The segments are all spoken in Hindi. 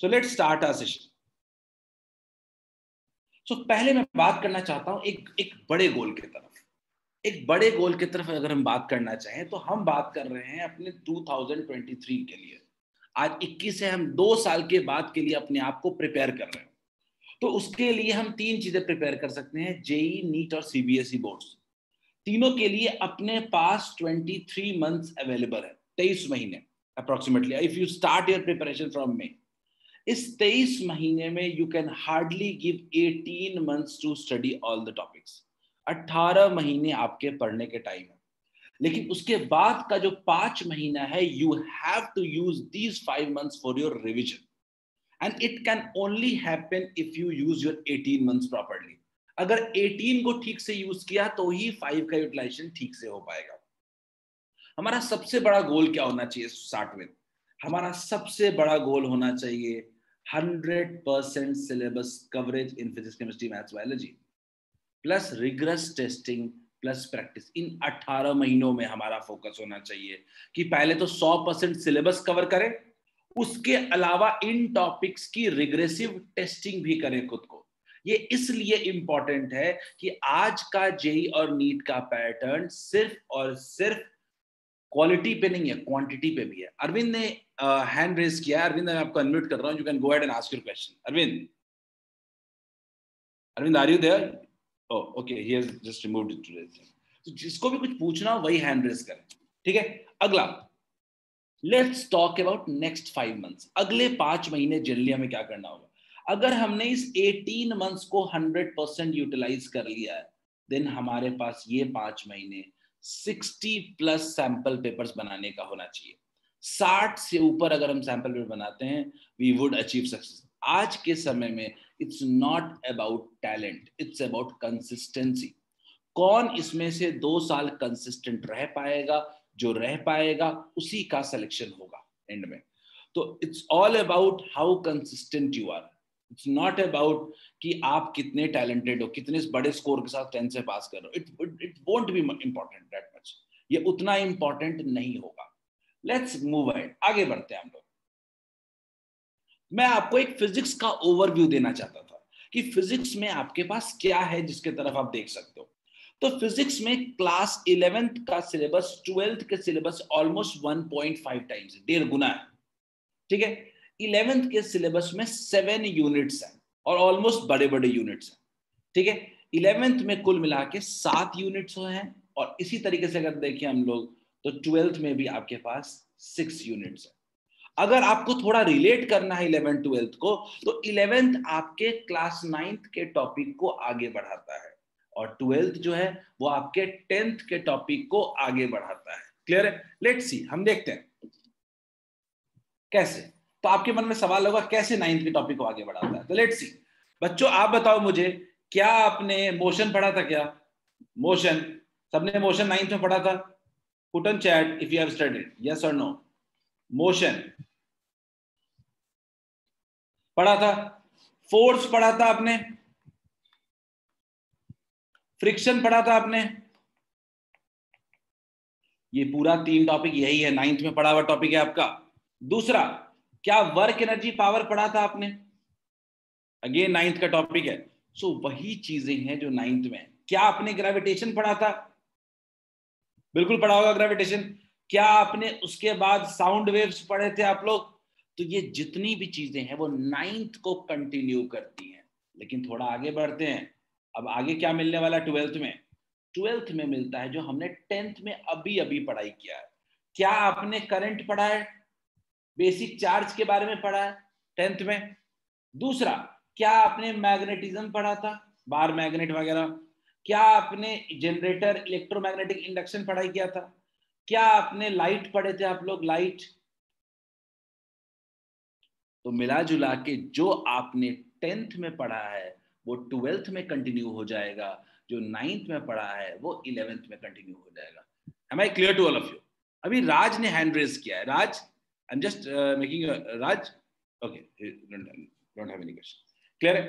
So let's start our session. So पहले मैं बात करना चाहता हूं एक बड़े गोल की तरफ। एक बड़े गोल की तरफ अगर हम बात करना चाहें तो हम बात कर रहे हैं अपने 2023 के लिए। आज 21 है, हम 2 साल के बाद के लिए अपने आप को प्रिपेयर कर रहे हैं। तो उसके लिए हम 3 चीजें प्रिपेयर कर सकते हैं, जेई, नीट और सीबीएसई बोर्ड्स। तीनों के लिए अपने पास 23 मंथ्स अवेलेबल है, 23 महीने approximately, if you start your preparation from May. इस 23 महीने में you can hardly give 18 months to study all the topics. 18 महीने आपके पढ़ने के टाइम है। लेकिन उसके बाद का जो 5 महीना है, you have to use these 5 months for your revision, and it can only happen if you use your 18 months properly. अगर 18 को ठीक से यूज किया तो ही 5 का यूटिलाइजेशन ठीक से हो पाएगा। हमारा सबसे बड़ा गोल क्या होना चाहिए स्टार्ट विद? हमारा सबसे बड़ा गोल होना चाहिए 100% syllabus coverage in physics, chemistry, maths, biology, plus rigorous testing plus practice. In 18 महीनों में हमारा फोकस होना चाहिए कि पहले तो 100% सिलेबस कवर करें, उसके अलावा इन टॉपिक्स की रिग्रेसिव टेस्टिंग भी करें खुद को। ये इसलिए इंपॉर्टेंट है कि आज का जेई और नीट का पैटर्न सिर्फ और सिर्फ क्वालिटी पे नहीं है, क्वांटिटी पे भी है। अरविंद ने हैंड रेज किया है। अरविंद, मैं आपको अनम्यूट कर रहा हूं, you can go ahead and ask your question. Arvind are you there? Oh okay, he has just removed it today. तो जिसको भी कुछ पूछना हो वही हैंड रेज करें, ठीक है? अगला, let's talk about next 5 months. अगले 5 महीने जनरली हमें क्या करना होगा? अगर हमने इस 18 मंथ्स को 100% यूटिलाइज कर लिया है, देन हमारे पास ये 5 महीने 60 प्लस सैंपल पेपर्स बनाने का होना चाहिए। 60 से ऊपर अगर हम सैंपल पेपर बनाते हैं, वी वुड अचीव सक्सेस। आज के समय में it's not about talent, it's about consistency. कौन इसमें से 2 साल कंसिस्टेंट रह पाएगा? जो रह पाएगा उसी का सिलेक्शन होगा एंड में। तो it's all about how consistent you are. It's not about कि आप कितने टैलेंटेड हो, कितने बड़े स्कोर के साथ 10 से पास कर रहे हो। It won't be important that much. ये उतना इंपॉर्टेंट नहीं होगा। लेट्स मूव अहेड, आगे बढ़ते हैं हम लोग। मैं आपको एक फिजिक्स का ओवरव्यू देना चाहता था कि फिजिक्स में आपके पास क्या है जिसके तरफ आप देख सकते हो। तो फिजिक्स में क्लास 11th का सिलेबस 12th के सिलेबस ऑलमोस्ट 1.5 टाइम्स, 1.5 गुना है, ठीक है? 11th के सिलेबस में 7 यूनिट्स हैं और ऑलमोस्ट बड़े बड़े यूनिट्स हैं, ठीक है? 11th में कुल मिला के 7 यूनिट्स हैं, और इसी तरीके से अगर देखें हम लोग तो 12th में भी आपके पास 6 यूनिट्स हैं। अगर आपको थोड़ा रिलेट करना है 11th 12th को, तो 11th आपके क्लास 9th के टॉपिक को आगे बढ़ाता है, और 12th जो है वो आपके 10th के टॉपिक को आगे बढ़ाता है। क्लियर है? लेट्स सी, हम देखते हैं कैसे। तो आपके मन में सवाल होगा कैसे 9th के टॉपिक को आगे बढ़ाता है। तो लेट्स सी बच्चों, आप बताओ मुझे, क्या आपने मोशन पढ़ा था? क्या मोशन? सबने मोशन 9th में पढ़ा था? Put on chat if you have studied, yes और नो। मोशन पढ़ा था? फोर्स पढ़ा था आपने? फ्रिक्शन पढ़ा था आपने? ये पूरा 3 टॉपिक यही है, 9th में पढ़ा हुआ टॉपिक है आपका। दूसरा, क्या वर्क एनर्जी पावर पढ़ा था आपने? अगेन 9th का टॉपिक है। सो वही चीजें हैं जो 9th में है। क्या आपने ग्रेविटेशन पढ़ा था? बिल्कुल पढ़ा होगा ग्रेविटेशन। क्या आपने उसके बाद साउंड वेव्स पढ़े थे आप लोग? तो ये जितनी भी चीजें हैं वो 9th को कंटिन्यू करती हैं। लेकिन थोड़ा आगे बढ़ते हैं। अब आगे क्या मिलने वाला 12th में? 12th में मिलता है जो हमने 10th में अभी अभी पढ़ाई किया है। क्या आपने करंट पढ़ा है? बेसिक चार्ज के बारे में पढ़ा है 10th में? दूसरा, क्या आपने मैग्नेटिज्म पढ़ा था, बार मैग्नेट वगैरह? क्या आपने जनरेटर, इलेक्ट्रोमैग्नेटिक इंडक्शन पढ़ाई किया था? क्या आपने लाइट पढ़े थे आप लोग, लाइट? तो मिला जुला के जो आपने 10th में पढ़ा है वो 12th में कंटिन्यू हो जाएगा, जो 9th में पढ़ा है वो 11th में कंटिन्यू हो जाएगा। Am I clear to all of you? अभी राज ने हैंड रेज किया है। Raj, I am just making Raj, okay, don't have any question. Clear है?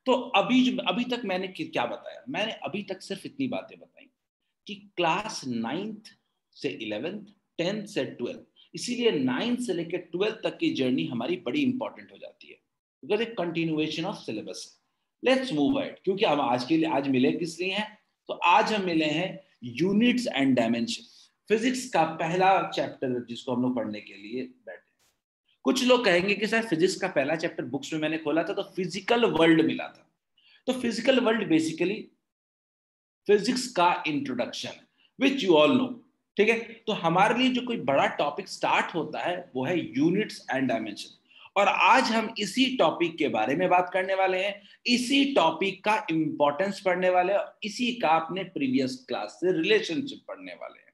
तो अभी तक मैंने क्या बताया? मैंने अभी तक सिर्फ इतनी बातें बताई कि क्लास 9th से 11th, 10th से 12th, इसीलिए 9th से लेकर 12th तक की जर्नी हमारी बड़ी इंपॉर्टेंट हो जाती है। बिकॉज एक continuation of syllabus. Let's move ahead, क्योंकि हम आज मिले किस लिए हैं? तो आज हम मिले हैं यूनिट्स एंड डायमेंशन, फिजिक्स का पहला चैप्टर जिसको हम लोग पढ़ने के लिए बैठे। कुछ लोग कहेंगे कि सर फिजिक्स का पहला चैप्टर बुक्स में मैंने खोला था तो फिजिकल वर्ल्ड मिला था। तो फिजिकल वर्ल्ड बेसिकली फिजिक्स का introduction, which you all no, ठीक है। तो हमारे लिए जो कोई बड़ा टॉपिक स्टार्ट होता है वो है यूनिट्स एंड डायमेंशन, और आज हम इसी टॉपिक के बारे में बात करने वाले हैं, इसी टॉपिक का इंपॉर्टेंस पढ़ने वाले हैं, इसी का अपने प्रीवियस क्लास से रिलेशनशिप पढ़ने वाले हैं,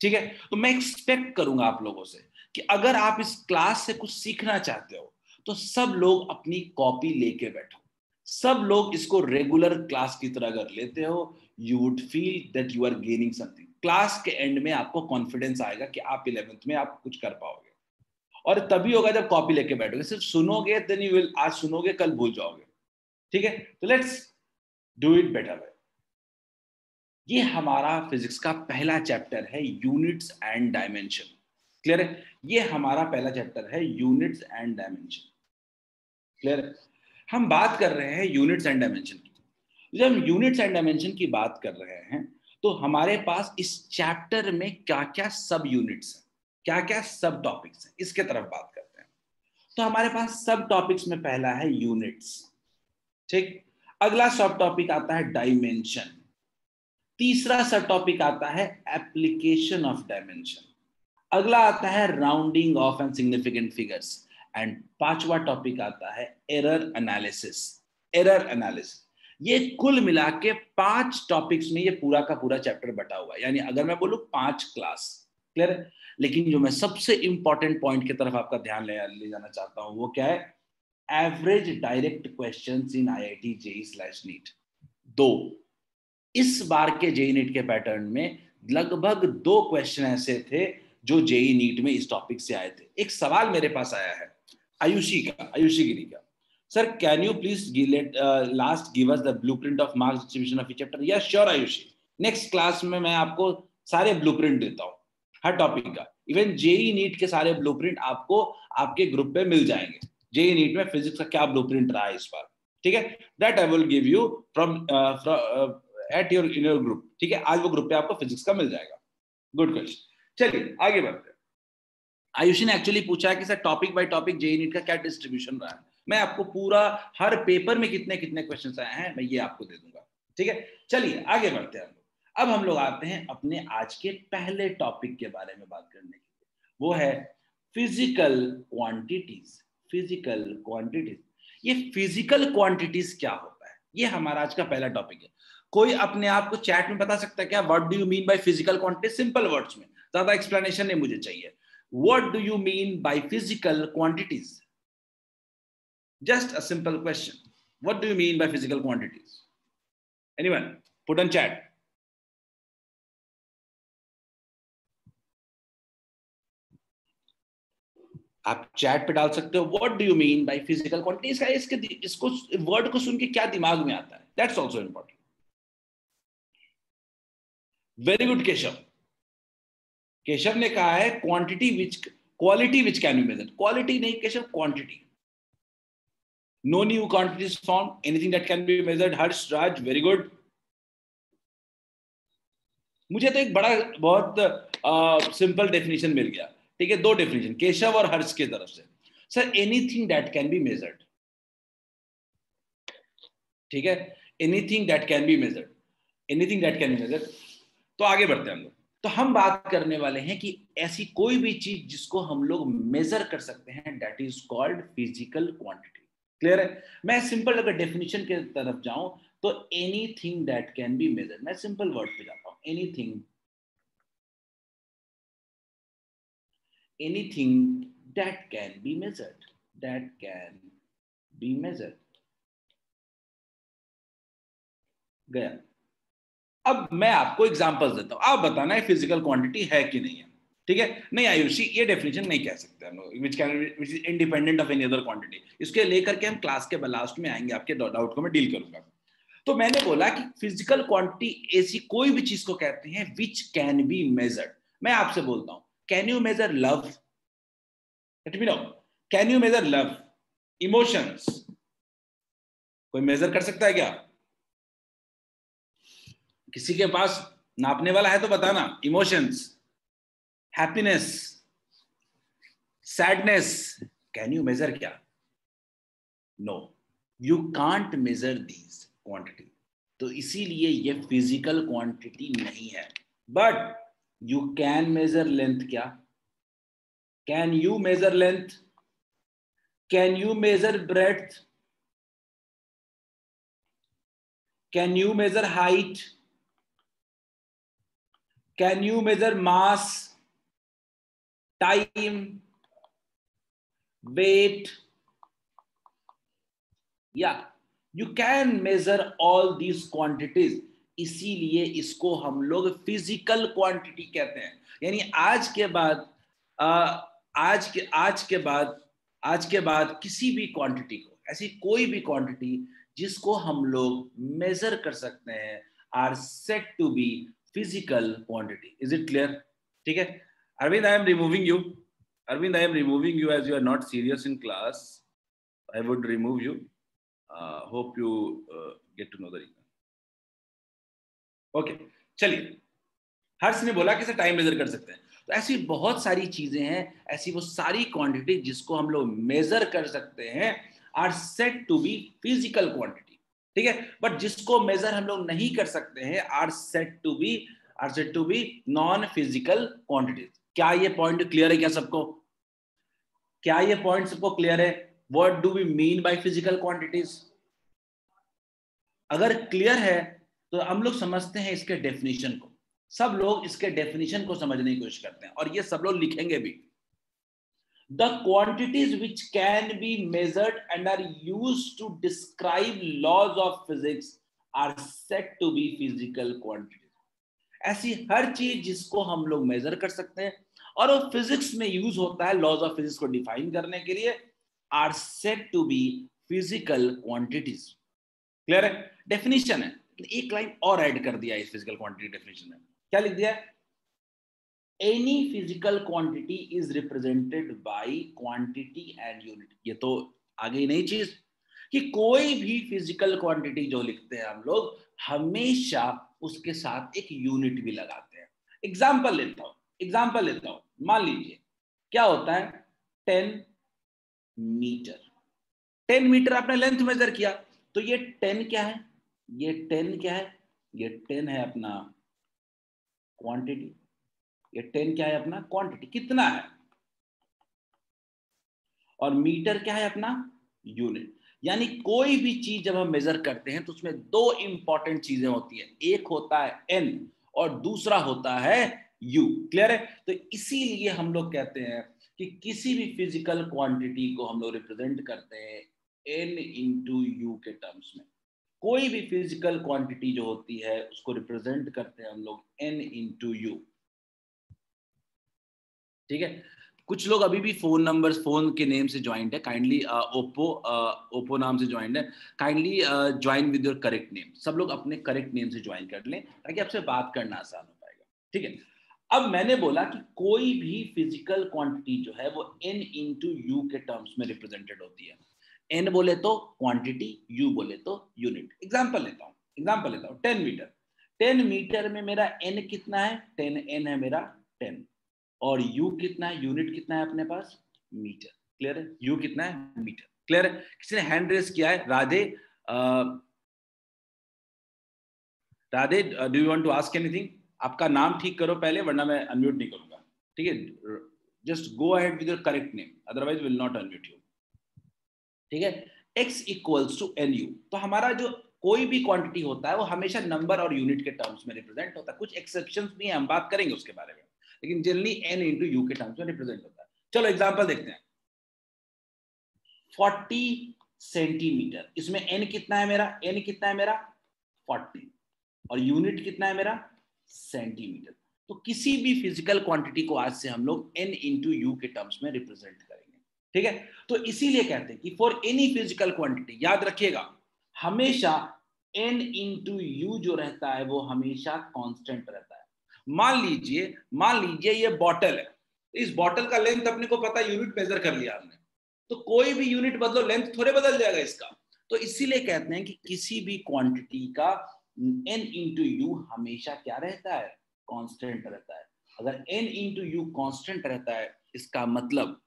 ठीक है। तो मैं एक्सपेक्ट करूंगा आप लोगों से कि अगर आप इस क्लास से कुछ सीखना चाहते हो तो सब लोग अपनी कॉपी लेके बैठो, सब लोग इसको रेगुलर क्लास की तरह अगर लेते हो, you would feel that you are gaining something. Class के एंड में आपको कॉन्फिडेंस आएगा कि आप 11th में आप कुछ कर पाओगे, और तभी होगा जब कॉपी लेके बैठोगे। सिर्फ सुनोगे देन यू विल, आज सुनोगे कल भूल जाओगे, ठीक है। तो let's do it better way. ये हमारा फिजिक्स का पहला चैप्टर है, यूनिट्स एंड डायमेंशन। क्लियर है? ये हमारा पहला चैप्टर है, यूनिट्स एंड डायमेंशन। क्लियर है? हम बात कर रहे हैं यूनिट्स एंड डायमेंशन की। जब हम यूनिट्स एंड डायमेंशन की बात कर रहे हैं तो हमारे पास इस चैप्टर में क्या क्या सब यूनिट्स हैं, क्या क्या सब टॉपिक्स हैं, इसके तरफ बात करते हैं। तो हमारे पास सब टॉपिक्स में पहला है यूनिट्स, ठीक। अगला सब टॉपिक आता है डायमेंशन, तीसरा सब टॉपिक आता है एप्लीकेशन ऑफ डायमेंशन, अगला आता है rounding off and significant figures, and पांचवा टॉपिक आता है एरर एनालिसिस। एरर एनालिसिस, ये कुल मिला के 5 टॉपिक्स में ये पूरा का पूरा चैप्टर बटा हुआ है, यानी अगर मैं बोलूं 5 क्लास। क्लियर है? लेकिन जो मैं सबसे इंपॉर्टेंट पॉइंट की तरफ आपका ध्यान ले जाना चाहता हूं वो क्या है? Average direct questions in IIT JEE/NEET। 2, इस बार के जेई नीट के पैटर्न में लगभग 2 क्वेश्चन ऐसे थे जो जेई नीट में इस टॉपिक से आए थे। एक सवाल मेरे पास आया है आयुषी गिरी का, sir can you please last give us the blueprint of marks distribution of each chapter. Yes sure Ayushi, next class में मैं आपको सारे ब्लूप्रिंट देता हूँ हर टॉपिक का। इवन जेई नीट के सारे ब्लूप्रिंट आपको आपके ग्रुप पे मिल जाएंगे। जेई नीट में फिजिक्स का क्या ब्लूप्रिंट रहा है इस बार, ठीक है, that I will give you from at your in your group, ठीक है। आज वो ग्रुप पे आपको फिजिक्स का मिल जाएगा। गुड क्वेश्चन, चलिए आगे बढ़ते हैं। आयुषी ने एक्चुअली पूछा है कि sir topic by topic JEE NEET का क्या डिस्ट्रीब्यूशन रहा है। मैं आपको पूरा हर पेपर में कितने कितने क्वेश्चन आए हैं मैं ये आपको दे दूंगा, ठीक है। चलिए आगे बढ़ते हैं। अब हम लोग आते हैं अपने आज के पहले टॉपिक के बारे में बात करने के लिए, वो है फिजिकल क्वांटिटीज। फिजिकल क्वांटिटीज, ये फिजिकल क्वांटिटीज क्या होता है, ये हमारा आज का पहला टॉपिक है। कोई अपने आप को चैट में बता सकता है क्या, what do you mean by physical quantities? Simple words में, ज्यादा एक्सप्लेनेशन नहीं मुझे चाहिए। What do you mean by physical quantities? Just a simple question. What do you mean by physical quantities? Anyone? Put on chat. आप चैट पे डाल सकते हो what do you mean by physical quantities का, इसको वर्ड को सुन के क्या दिमाग में आता है, that's also important. Very good Keshav. Keshav ने कहा है quantity which quality which can be measured. Quality नहीं Keshav, quantity. No new quantities found, anything that can be measured. Harsh Raj very good. मुझे तो एक बड़ा बहुत सिंपल डेफिनेशन मिल गया, ठीक है। 2 डेफिनेशन केशव और हर्ष की तरफ से। Sir anything that can be measured, ठीक है, anything that can be measured, anything that can be measured. तो आगे बढ़ते हैं हम लोग। तो हम बात करने वाले हैं कि ऐसी कोई भी चीज जिसको हम लोग मेजर कर सकते हैं, that is called physical quantity. Clear है? मैं सिंपल अगर डेफिनेशन के तरफ जाऊं तो anything that can be measured, मैं सिंपल वर्ड पे जाता हूं, anything that can be measured, that can be measured। गया। अब मैं आपको एग्जांपल्स देता हूं, आप बताना है फिजिकल क्वांटिटी है कि नहीं है, ठीक है। नहीं आयुषी, ये डेफिनेशन नहीं कह सकते हम लोग, which is independent of any other quantity. इसके लेकर के हम क्लास के लास्ट में आएंगे, आपके डाउट को मैं डील करूंगा। तो मैंने बोला कि फिजिकल क्वांटिटी ऐसी कोई भी चीज को कहते हैं विच कैन बी मेजर्ड। मैं आपसे बोलता हूं, can you measure love? Let me know. Can you measure love, emotions, कोई मेजर कर सकता है क्या? किसी के पास नापने वाला है तो बताना। Emotions, happiness, sadness, can you measure क्या? No, you can't measure these quantity. तो इसीलिए ये फिजिकल क्वांटिटी नहीं है। But you can measure length क्या? Can you measure length? Can you measure breadth? Can you measure height? Can you measure mass, time, weight? Yeah, you can measure all these quantities. इसीलिए इसको हम लोग फिजिकल क्वांटिटी कहते हैं। यानी आज के बाद आज के बाद किसी भी क्वांटिटी को, ऐसी कोई भी क्वांटिटी जिसको हम लोग मेजर कर सकते हैं, are said to be physical quantity. Is it clear? ठीक है Arvind, I am removing you. Arvind, I am removing you as you are not serious in class. I would remove you. Hope you get to know the reason. Okay, चलिए. हर्ष ने बोला कि इसे टाइम मेजर कर सकते हैं. तो ऐसी बहुत सारी चीजें हैं, ऐसी वो सारी क्वांटिटी जिसको हम लोग मेजर कर सकते हैं, are said to be physical quantity. ठीक है, बट जिसको मेजर हम लोग नहीं कर सकते हैं, are said to be non physical quantities. क्या ये पॉइंट क्लियर है क्या सबको? क्या ये पॉइंट सबको क्लियर है? What do we mean by physical quantities? अगर क्लियर है तो हम लोग समझते हैं इसके डेफिनेशन को. सब लोग इसके डेफिनेशन को समझने की कोशिश करते हैं और ये सब लोग लिखेंगे भी. The quantities which can be measured and are used to describe laws of physics are said to be physical quantities. ऐसी हर चीज जिसको हम लोग मेजर कर सकते हैं और वो फिजिक्स में यूज होता है लॉज ऑफ फिजिक्स को डिफाइन करने के लिए, are said to be physical quantities. Clear है? डेफिनेशन है, एक लाइन और ऐड कर दिया इस फिजिकल क्वांटिटी डेफिनेशन में. क्या लिख दिया? Any physical quantity is represented by quantity and unit. ये तो आगे ही नहीं चीज कि कोई भी फिजिकल क्वांटिटी जो लिखते हैं हम लोग, हमेशा उसके साथ एक यूनिट भी लगाते हैं. एग्जाम्पल लेता हूं. मान लीजिए क्या होता है 10 मीटर. 10 मीटर आपने लेंथ मेजर किया, तो ये 10 क्या है? ये 10 है अपना क्वांटिटी. ये 10 क्या है? अपना क्वांटिटी. कितना है? और मीटर क्या है? अपना यूनिट. यानी कोई भी चीज जब हम मेजर करते हैं तो उसमें दो इंपॉर्टेंट चीजें होती है. एक होता है एन और दूसरा होता है यू. क्लियर है? तो इसीलिए हम लोग कहते हैं कि किसी भी फिजिकल क्वांटिटी को हम लोग रिप्रेजेंट करते हैं एन इंटू यू के टर्म्स में. कोई भी फिजिकल क्वांटिटी जो होती है उसको रिप्रेजेंट करते हैं हम लोग एन इंटू यू. ठीक है? कुछ लोग अभी भी फोन के नेम से ज्वाइंट है. काइंडली ओप्पो नाम से ज्वाइंट है. Kindly join with your correct name. सब लोग अपने करेक्ट नेम से ज्वाइन कर लें ताकि आपसे बात करना आसान हो पाएगा. ठीक है? अब मैंने बोला कि कोई भी फिजिकल क्वांटिटी जो है वो एन इंटू यू के टर्म्स में रिप्रेजेंटेड होती है. एन बोले तो क्वांटिटी, यू बोले तो यूनिट. एग्जाम्पल लेता हूँ 10 मीटर. 10 मीटर में मेरा एन कितना है? 10 एन है मेरा 10. और यू कितना है? यूनिट कितना है अपने पास? मीटर. क्लियर है? यू कितना है? मीटर. क्लियर है? किसी ने हैंड रेस किया है? Radhe, do you want to ask anything? आपका नाम ठीक करो पहले, वरना मैं अनम्यूट नहीं करूंगा. ठीक है? Just go ahead with your correct name, otherwise will not unmute you. ठीक है? x equals to N U. तो हमारा जो कोई भी क्वांटिटी होता है वो हमेशा नंबर और यूनिट के टर्म्स में रिप्रेजेंट होता है. कुछ एक्सेप्शंस भी हैं, हम बात करेंगे उसके बारे में, लेकिन जनरली एन इंटू यू के टर्म्स में रिप्रेजेंट होता है. चलो एग्जांपल देखते हैं. 40 सेंटीमीटर. इसमें एन कितना है मेरा? 40. और यूनिट कितना है मेरा? सेंटीमीटर. तो किसी भी फिजिकल क्वांटिटी को आज से हम लोग एन इंटू यू के टर्म्स में रिप्रेजेंट करेंगे. ठीक है? तो इसीलिए कहते हैं कि फॉर एनी फिजिकल क्वांटिटी, याद रखिएगा, हमेशा एन इंटू यू जो रहता है वो हमेशा कांस्टेंट रहता है. मान लीजिए ये बॉटल है. इस बॉटल का लेंथ अपने को पता, यूनिट मेजर कर लिया हमने, तो कोई भी यूनिट बदलो लेंथ थोड़े बदल जाएगा इसका. तो इसीलिए कहते हैं कि किसी भी क्वांटिटी का n इंटू यू हमेशा क्या रहता है, कांस्टेंट रहता है। अगर n इंटू यू कांस्टेंट रहता है, इसका मतलब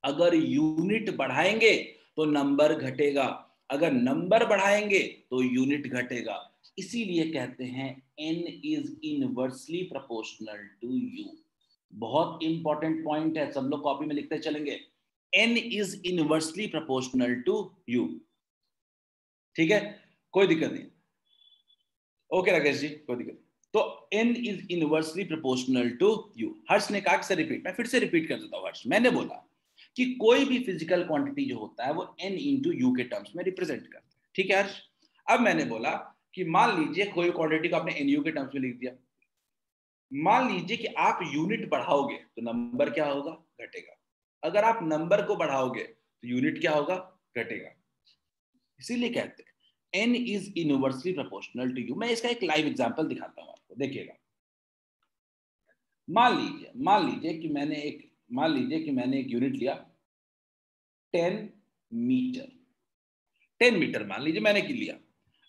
अगर यूनिट बढ़ाएंगे तो नंबर घटेगा, अगर नंबर बढ़ाएंगे तो यूनिट घटेगा। इसीलिए कहते हैं n is inversely proportional to U. बहुत इंपॉर्टेंट पॉइंट है, सब लोग कॉपी में लिखते चलेंगे, n is inversely proportional to U. ठीक है, कोई दिक्कत नहीं। ओके राकेश जी, कोई दिक्कत नहीं। तो n is inversely proportional to u. Harsh ने कहा रिपीट, मैं फिर से रिपीट कर देता हूं। हर्ष, मैंने बोला कि कोई भी फिजिकल क्वांटिटी जो होता है वो n इंटू यू के टर्म्स में रिप्रेजेंट करता है। ठीक है हर्ष, अब मैंने बोला कि मान लीजिए कोई क्वांटिटी को आपने एनयू के टर्म्स में लिख दिया, मान लीजिए कि आप यूनिट बढ़ाओगे तो नंबर क्या होगा, घटेगा। अगर आप नंबर को बढ़ाओगे तो यूनिट क्या होगा, घटेगा। इसीलिए कहते हैं n is inversely proportional to U. मैं इसका एक लाइव एग्जांपल दिखाता हूं आपको, देखिएगा। मान लीजिए कि मैंने एक यूनिट लिया 10 मीटर। 10 मीटर मान लीजिए मैंने लिया।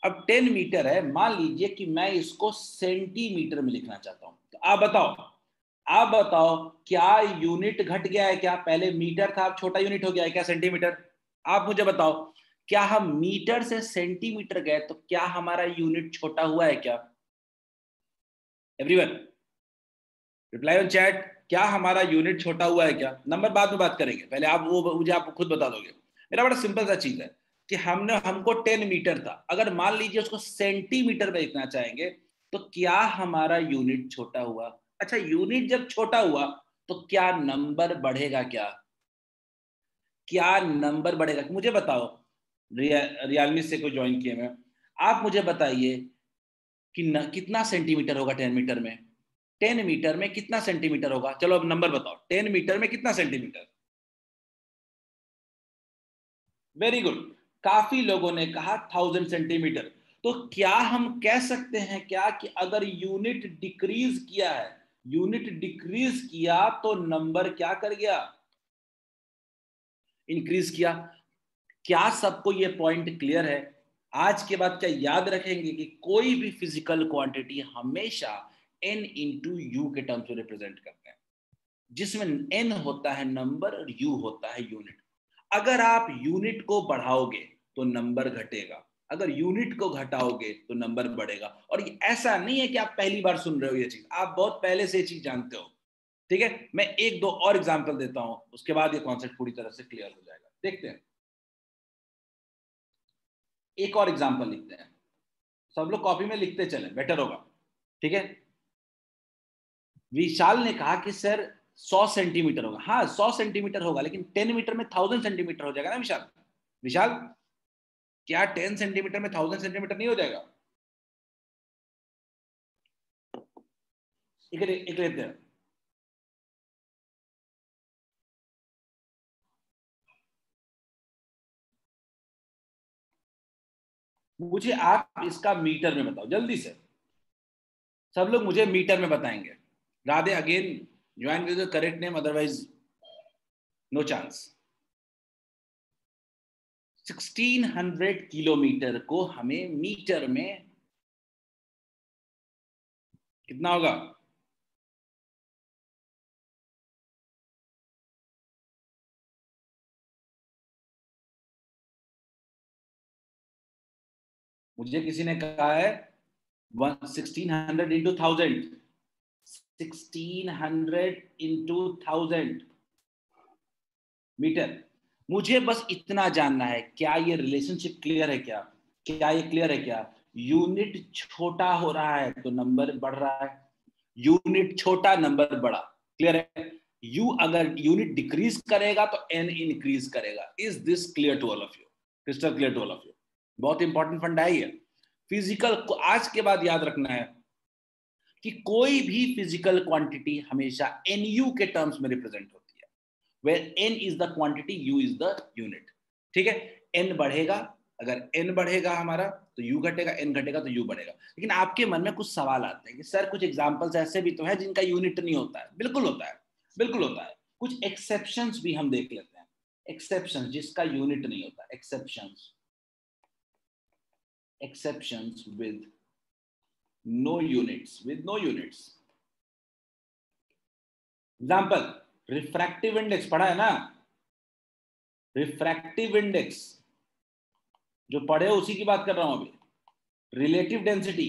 अब 10 मीटर है, मान लीजिए कि मैं इसको सेंटीमीटर में लिखना चाहता हूं। तो आप बताओ क्या यूनिट घट गया है क्या? पहले मीटर था, अब छोटा यूनिट हो गया है क्या, सेंटीमीटर? आप मुझे बताओ, क्या हम मीटर से सेंटीमीटर गए तो क्या हमारा यूनिट छोटा हुआ है क्या? एवरीवन रिप्लाई ऑन चैट, क्या हमारा यूनिट छोटा हुआ है क्या? नंबर बाद में बात करेंगे, पहले आप वो मुझे आप खुद बता दोगे। मेरा बड़ा सिंपल सा चीज है कि हमको 10 मीटर था, अगर मान लीजिए उसको सेंटीमीटर में लिखना चाहेंगे तो क्या हमारा यूनिट छोटा हुआ? अच्छा, यूनिट जब छोटा हुआ तो क्या नंबर बढ़ेगा क्या नंबर बढ़ेगा? मुझे बताओ, रियलमी से कोई ज्वाइन किए मैं, आप मुझे बताइए कि कितना सेंटीमीटर होगा 10 मीटर में? 10 मीटर में कितना सेंटीमीटर होगा? चलो अब नंबर बताओ, 10 मीटर में कितना सेंटीमीटर? वेरी गुड, काफी लोगों ने कहा 1000 सेंटीमीटर। तो क्या हम कह सकते हैं क्या कि अगर यूनिट डिक्रीज किया तो नंबर क्या कर गया, इंक्रीज किया? क्या सबको ये पॉइंट क्लियर है? आज के बाद क्या याद रखेंगे कि कोई भी फिजिकल क्वांटिटी हमेशा n इंटू यू के टर्म्स में रिप्रेजेंट करते हैं, जिसमें n होता है नंबर और u होता है यूनिट। अगर आप यूनिट को बढ़ाओगे तो नंबर घटेगा, अगर यूनिट को घटाओगे तो नंबर बढ़ेगा। और ये ऐसा नहीं है कि आप पहली बार सुन रहे हो, ये चीज आप बहुत पहले से ये चीज जानते हो। ठीक है, मैं एक दो और एग्जांपल देता हूं, उसके बाद ये कॉन्सेप्ट पूरी तरह से क्लियर हो जाएगा। देखते हैं, एक और एग्जांपल लिखते हैं। सब लोग कॉपी में लिखते चले, बेटर होगा। ठीक है, विशाल ने कहा कि सर 100 सेंटीमीटर होगा। हाँ 100 सेंटीमीटर होगा, लेकिन 10 मीटर में 1000 सेंटीमीटर हो जाएगा ना विशाल? विशाल, क्या 10 सेंटीमीटर में 1000 सेंटीमीटर नहीं हो जाएगा? एक लेते हैं। मुझे आप इसका मीटर में बताओ जल्दी से, सब लोग मुझे मीटर में बताएंगे। Radhe again join with the correct name, otherwise no chance. 1600 kilometre को हमें मीटर में कितना होगा? मुझे किसी ने कहा है 1600 इंटू 1000, 1600 इंटू 1000 मीटर। मुझे बस इतना जानना है, क्या ये रिलेशनशिप क्लियर है क्या ये क्लियर है क्या? यूनिट छोटा हो रहा है तो नंबर बढ़ रहा है, यूनिट छोटा नंबर बड़ा। क्लियर है? अगर यूनिट डिक्रीज करेगा तो एन इंक्रीज करेगा। Is this clear to all of you? Crystal clear to all of you? बहुत इंपॉर्टेंट फंडा है ये फिजिकल को आज के बाद याद रखना है कि कोई भी फिजिकल क्वांटिटी हमेशा NU के टर्म्स में रिप्रेजेंट होती है, where n is the quantity, u is the unit। ठीक है, n बढ़ेगा, अगर n बढ़ेगा हमारा तो u घटेगा, n घटेगा तो u बढ़ेगा। लेकिन आपके मन में कुछ सवाल आते हैं कि सर कुछ एग्जांपल्स ऐसे भी तो है जिनका यूनिट नहीं होता है। बिल्कुल होता है, बिल्कुल होता है। कुछ एक्सेप्शंस भी हम देख लेते हैं, एक्सेप्शंस जिसका यूनिट नहीं होता, exceptions. exceptions with no units. Example, refractive index पढ़ा है ना? रिफ्रैक्टिव इंडेक्स जो पढ़े हो उसी की बात कर रहा हूं अभी. Relative density,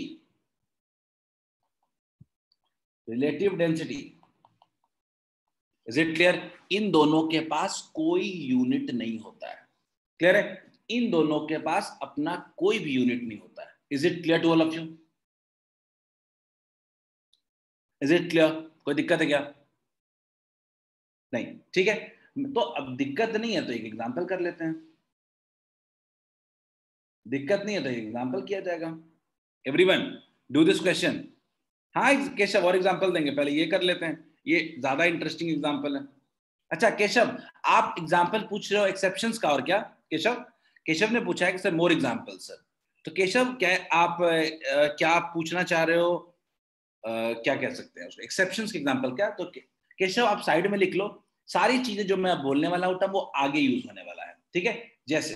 is it clear? इन दोनों के पास कोई यूनिट नहीं होता है. क्लियर है? इन दोनों के पास अपना कोई भी यूनिट नहीं होता है. Is it clear to all of you? Is it clear? कोई दिक्कत है क्या? नहीं. ठीक है, तो अब दिक्कत नहीं है तो एक एग्जांपल कर लेते हैं. दिक्कत नहीं है तो एग्जांपल किया जाएगा. Everyone do this question. हाँ केशव, और एग्जांपल देंगे, पहले ये कर लेते हैं, ये ज्यादा इंटरेस्टिंग एग्जांपल है. अच्छा केशव, आप एग्जांपल पूछ रहे हो एक्सेप्शंस का, और क्या? केशव ने पूछा है कि सर मोर एग्जांपल सर. तो केशव क्या आप क्या आप पूछना चाह रहे हो? क्या कह सकते हैं उसको, एक्सेप्शंस के एग्जांपल क्या? तो केशव आप साइड में लिख लो, सारी चीजें जो मैं बोलने वाला हूं वो आगे यूज होने वाला है. ठीक है? जैसे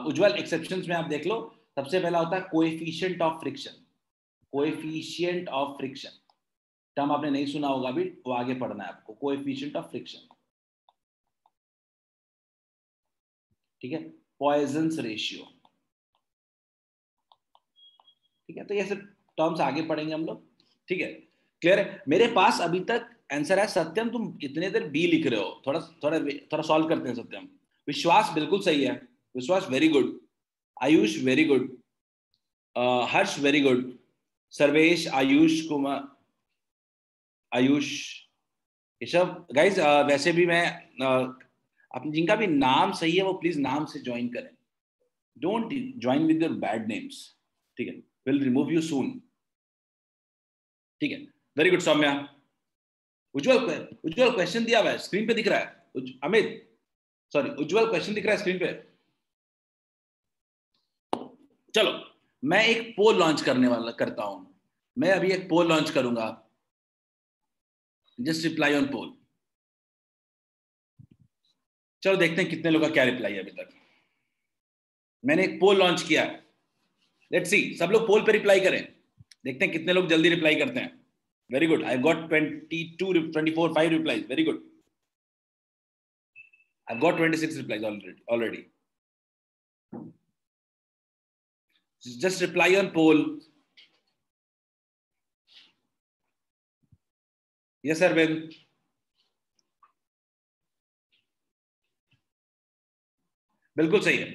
उज्जवल एक्सेप्शंस में आप देख लो, सबसे पहला होता है coefficient of friction. Coefficient of friction term आपने नहीं सुना होगा अभी, वो आगे पढ़ना है आपको. कोएफिशिएंट ऑफ फ्रिक्शन, ठीक है? पॉइजन्स रेशियो, ठीक है? तो ये सब टर्म्स आगे पढ़ेंगे हम लोग. ठीक है? क्लियर है? मेरे पास अभी तक आंसर है. सत्यम तुम कितने देर बी लिख रहे हो? थोड़ा थोड़ा थोड़ा सॉल्व करते हैं. सत्यम, विश्वास बिल्कुल सही है. Vishwas very good. Ayush very good. Harsh very good. Sarvesh, Ayush Kumar, Ayush, Rishabh. Guys वैसे भी मैं अपने जिनका भी नाम सही है वो प्लीज नाम से ज्वाइन करें. Don't join with your bad names. ठीक है? Will remove you soon. ठीक है? Very good Saumya. Ujjwal question दिया हुआ है, स्क्रीन पे दिख रहा है. अमित, सॉरी, उज्जवल क्वेश्चन दिख रहा है स्क्रीन पे. चलो मैं एक पोल लॉन्च करता हूं. मैं अभी एक पोल लॉन्च करूंगा. जस्ट रिप्लाई ऑन पोल. चलो देखते हैं कितने लोगों का क्या रिप्लाई है अभी तक. मैंने एक पोल लॉन्च किया. लेट्स सी, सब लोग पोल पे रिप्लाई करें. देखते हैं कितने लोग जल्दी रिप्लाई करते हैं. Very good. I got 22, 24, 5 replies. Very good. I got 26 replies already. Just reply on poll. Yes Arvind. बिल्कुल सही है.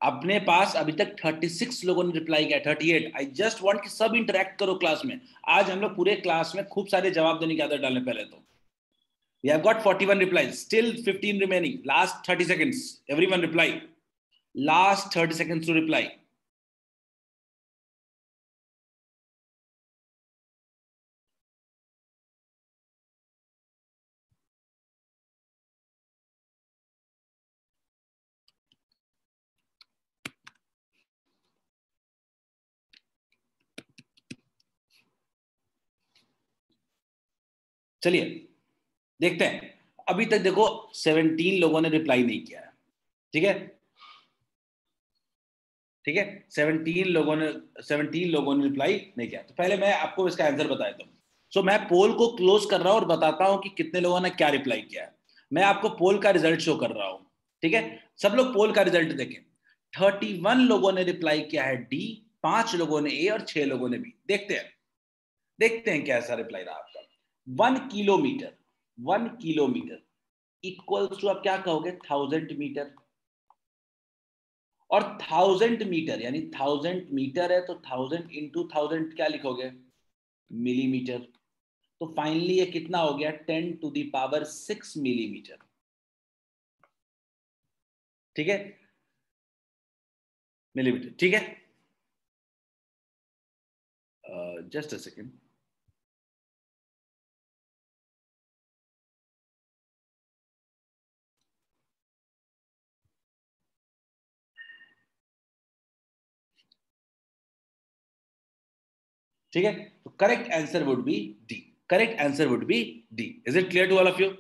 अपने पास अभी तक 36 लोगों ने रिप्लाई किया. 38. आई जस्ट वांट कि सब इंटरेक्ट करो क्लास में. आज हम लोग पूरे क्लास में खूब सारे जवाब देने की आदत डालने. पहले तो we have got 41 replies, still 15 remaining. Last 30 seconds, everyone reply. Last 30 seconds to reply. चलिए देखते हैं. अभी तक देखो 17 लोगों ने रिप्लाई नहीं किया है. ठीक है? ठीक है? 17 लोगों ने रिप्लाई नहीं किया. तो पहले मैं आपको इसका आंसर बता देता हूं. सो मैं पोल को क्लोज कर रहा हूं और बताता हूं कि कितने लोगों ने क्या रिप्लाई किया है. मैं आपको पोल का रिजल्ट शो कर रहा हूं. ठीक है? सब लोग पोल का रिजल्ट देखें. 31 लोगों ने रिप्लाई किया है डी, 5 लोगों ने ए और 6 लोगों ने बी. देखते हैं कैसा रिप्लाई रहा आपका. 1 किलोमीटर इक्वल्स टू, आप क्या कहोगे? 1000 मीटर. और 1000 मीटर यानी 1000 मीटर है तो 1000 इंटू 1000 क्या लिखोगे? मिलीमीटर. तो फाइनली ये कितना हो गया? 10⁶ मिलीमीटर. ठीक है? मिलीमीटर. ठीक है? Just a second. ठीक है? तो correct answer would be D. Correct answer would be D. Is it clear to all of you?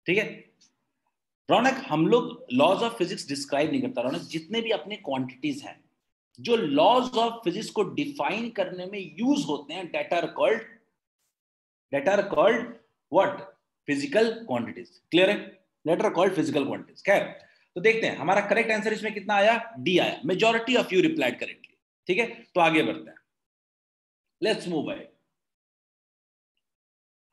ठीक है? रौनक, हम लोग लॉज ऑफ फिजिक्स डिस्क्राइब नहीं करता रौनक, जितने भी अपने क्वांटिटीज हैं जो लॉज ऑफ फिजिक्स को डिफाइन करने में यूज होते हैं, that are called what, physical quantities. Clear है? That are called physical quantities. खैर, तो देखते हैं हमारा करेक्ट आंसर इसमें कितना आया, डी आया। Majority of you replied correctly. ठीक है, तो आगे बढ़ते हैं, लेट्स मूव अहेड।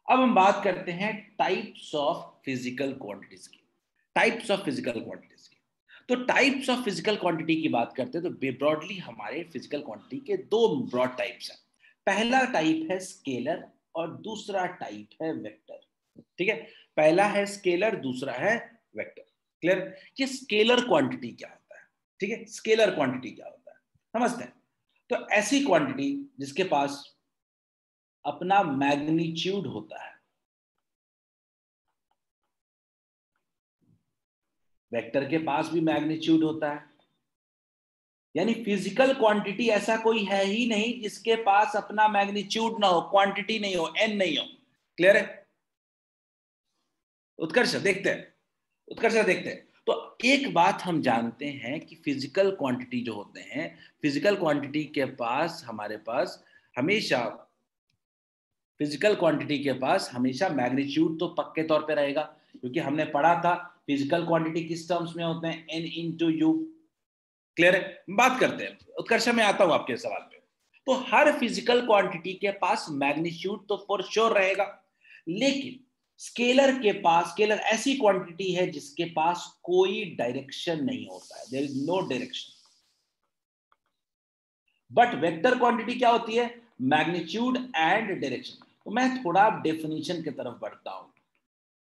अब हम बात करते हैं टाइप्स ऑफ फिजिकल क्वांटिटीज की। टाइप्स ऑफ फिजिकल क्वांटिटीज की, तो टाइप्स ऑफ फिजिकल क्वांटिटी की बात करते हैं तो ब्रॉडली हमारे फिजिकल क्वांटिटी के दो ब्रॉड टाइप्स हैं। पहला टाइप है स्केलर और दूसरा टाइप है वेक्टर। ठीक है, पहला है स्केलर, दूसरा है वेक्टर। क्लियर? ये स्केलर क्वांटिटी क्या होता है? ठीक है, स्केलर क्वांटिटी क्या होता है समझते हैं। तो ऐसी क्वांटिटी जिसके पास अपना मैग्नीट्यूड होता है। वेक्टर के पास भी मैग्नीट्यूड होता है, यानी फिजिकल क्वांटिटी ऐसा कोई है ही नहीं जिसके पास अपना मैग्नीट्यूड ना हो, क्वांटिटी नहीं हो, एन नहीं हो। क्लियर है? उत्कर्ष देखते हैं, उत्कर्ष देखते हैं। तो एक बात हम जानते हैं कि फिजिकल क्वांटिटी जो होते हैं, फिजिकल क्वांटिटी के पास हमारे पास हमेशा, फिजिकल क्वांटिटी के पास हमेशा मैग्नीट्यूड तो पक्के तौर पे रहेगा, क्योंकि हमने पढ़ा था फिजिकल क्वांटिटी किस टर्म्स में होते हैं, एन इंटू यू। क्लियर है? बात करते हैं, उत्कर्ष में आता हूं आपके सवाल पे। तो हर फिजिकल क्वांटिटी के पास मैग्नीट्यूड तो फॉर श्योर रहेगा, लेकिन स्केलर के पास, स्केलर ऐसी क्वांटिटी है जिसके पास कोई डायरेक्शन नहीं होता है, there is no direction. But vector quantity क्या होती है, मैग्नीट्यूड एंड डायरेक्शन। तो मैं थोड़ा डेफिनेशन की तरफ बढ़ता हूं।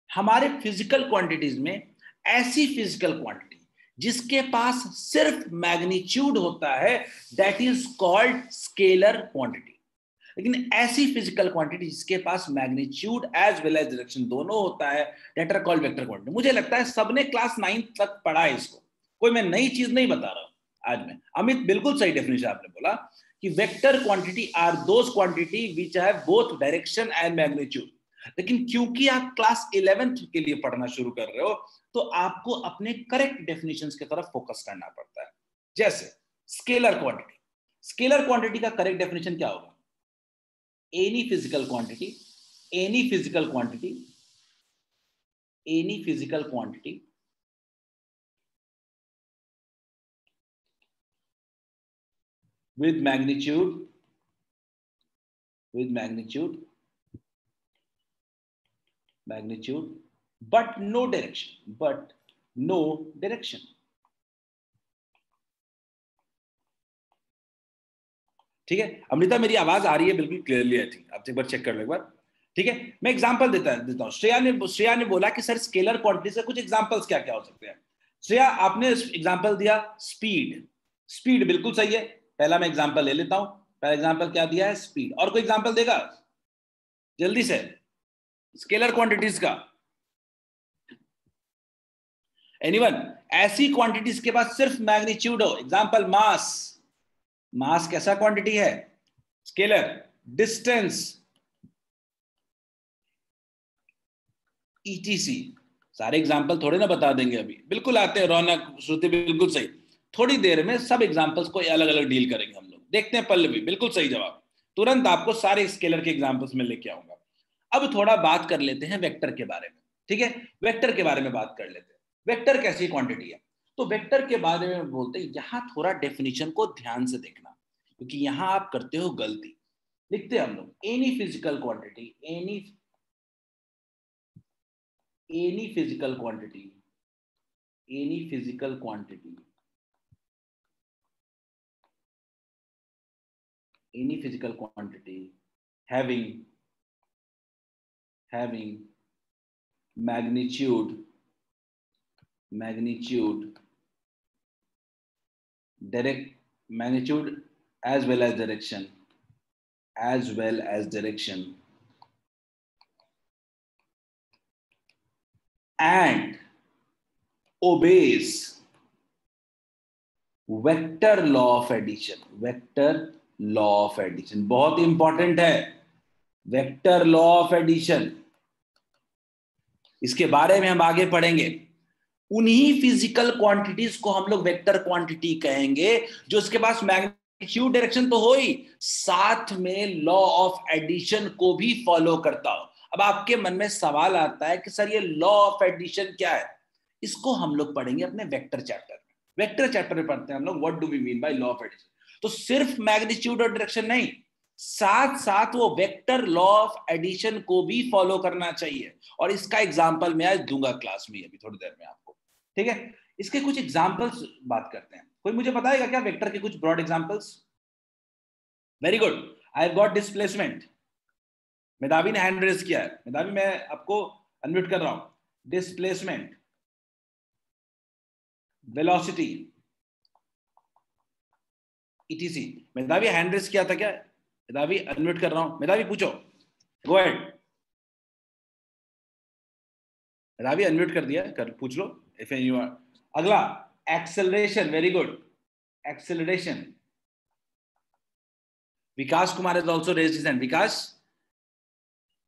हमारे फिजिकल क्वांटिटीज में ऐसी फिजिकल क्वांटिटी जिसके पास सिर्फ मैग्नीट्यूड होता है, that is called scalar quantity. लेकिन ऐसी फिजिकल क्वांटिटी जिसके पास magnitude as well as direction दोनों होता है, that are called vector quantity. मुझे लगता है सबने क्लास 9 तक पढ़ा है इसको, कोई मैं नई चीज नहीं बता रहा हूं आज मैं। अमित, बिल्कुल सही डेफिनेशन आपने बोला कि vector quantity are those quantity which have both direction and magnitude. लेकिन क्योंकि आप क्लास 11th के लिए पढ़ना शुरू कर रहे हो, तो आपको अपने करेक्ट डेफिनेशंस की तरफ फोकस करना पड़ता है। जैसे स्केलर क्वांटिटी, स्केलर क्वांटिटी का करेक्ट डेफिनेशन क्या होगा, any physical quantity, any physical quantity, any physical quantity with magnitude, but no direction, ठीक है? अमृता, मेरी आवाज आ रही है बिल्कुल क्लियरली? आई थिंक आप एक बार चेक कर लो एक बार। ठीक है, मैं एग्जांपल देता हूं। श्रेया ने बोला कि सर स्केलर क्वांटिटी से कुछ एग्जांपल्स क्या क्या हो सकते हैं। श्रेया, आपने एग्जांपल दिया स्पीड। स्पीड बिल्कुल सही है, पहला मैं एग्जांपल ले लेता हूं। पहला एग्जांपल क्या दिया है, स्पीड। और कोई एग्जांपल देगा जल्दी से स्केलर क्वांटिटीज का? एनीवन? ऐसी क्वांटिटीज के पास सिर्फ मैग्नीट्यूड हो, एग्जांपल मास। मास कैसा क्वांटिटी है, स्केलर। Distance, etc. सारे एग्जांपल थोड़े ना बता देंगे अभी, बिल्कुल आते हैं रौनक, श्रुति बिल्कुल सही। थोड़ी देर में सब एग्जांपल्स को अलग अलग डील करेंगे हम लोग। देखते हैं पल्लवी, बिल्कुल सही जवाब। तुरंत आपको सारे स्केलर के एग्जांपल्स में लेके आऊंगा। अब थोड़ा बात कर लेते हैं वेक्टर के बारे में। ठीक है, वेक्टर के बारे में बात कर लेते हैं। वेक्टर कैसी क्वांटिटी है? तो वेक्टर के बारे में बोलते हैं, यहां थोड़ा डेफिनेशन को ध्यान से देखना, क्योंकि यहां आप करते हो गलती। लिखते हैं हम लोग, any physical quantity, any physical quantity, any physical quantity, any physical quantity having magnitude, direct magnitude as well as direction, and obeys vector law of addition. Vector law of addition बहुत इंपॉर्टेंट है, वेक्टर लॉ ऑफ एडिशन। इसके बारे में हम आगे पढ़ेंगे। उन्हीं फिजिकल क्वांटिटीज को हम लोग वेक्टर क्वांटिटी कहेंगे जो उसके पास मैग्नीट्यूड डायरेक्शन तो हो ही, साथ में लॉ ऑफ एडिशन को भी फॉलो करता हो। अब आपके मन में सवाल आता है कि सर ये लॉ ऑफ एडिशन क्या है? इसको हम लोग पढ़ेंगे अपने वेक्टर चैप्टर में। वेक्टर चैप्टर में पढ़ते हैं हम लोग what do we mean by law of addition. तो सिर्फ मैग्नीट्यूड और डायरेक्शन नहीं, साथ साथ वो वेक्टर लॉ ऑफ एडिशन को भी फॉलो करना चाहिए। और इसका एग्जांपल मैं आज दूंगा क्लास में अभी थोड़ी देर में आपको, ठीक है? इसके कुछ एग्जांपल्स बात करते हैं। कोई मुझे बताएगा क्या वेक्टर के कुछ broad examples? Very good, I have got displacement. Medhavi ने हैंड रेज किया है। मेधावी मैं आपको अनम्यूट कर रहा हूं। Displacement, velocity, etc. मेधावी हैंड रेज किया था क्या? मेधावी अनम्यूट कर रहा हूं। मेधावी पूछो, गो अहेड। मेधावी अनम्यूट कर दिया, कर पूछ लो इफ यू आर। अगला acceleration, very good, acceleration. Vikas Kumar is also raised his hand. Vikas,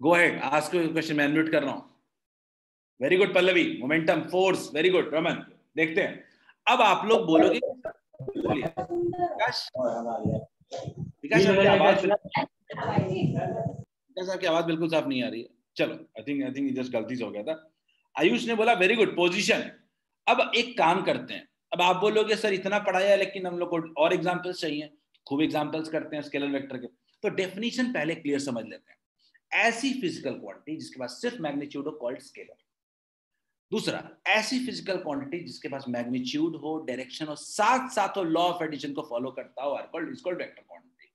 go ahead, ask your question, मैं अनम्यूट कर रहा हूं। Very good Pallavi, momentum, force, very good. Raman, देखते हैं अब आप लोग बोलोगे। बोलिए विकास। विकास आपकी आवाज, विकास आपकी आवाज बिल्कुल साफ नहीं आ रही है। चलो आई थिंक जस्ट गलती से हो गया था। आयुष ने बोला वेरी गुड, पोजीशन। अब एक काम करते हैं, अब आप बोलोगे सर इतना पढ़ाया है लेकिन हम लोग को और एग्जांपल्स चाहिए। खूब एग्जांपल्स करते हैं स्केलर वेक्टर के। तो डेफिनेशन पहले क्लियर समझ लेते हैं। ऐसी फिजिकल क्वांटिटी जिसके पास सिर्फ मैग्नीट्यूड हो कॉल्ड स्केलर। दूसरा, ऐसी फिजिकल क्वांटिटी जिसके पास मैग्नीट्यूड हो, डायरेक्शन हो, साथ साथ हो लॉ ऑफ एडिशन को फॉलो करता हो, are called is called vector quantity.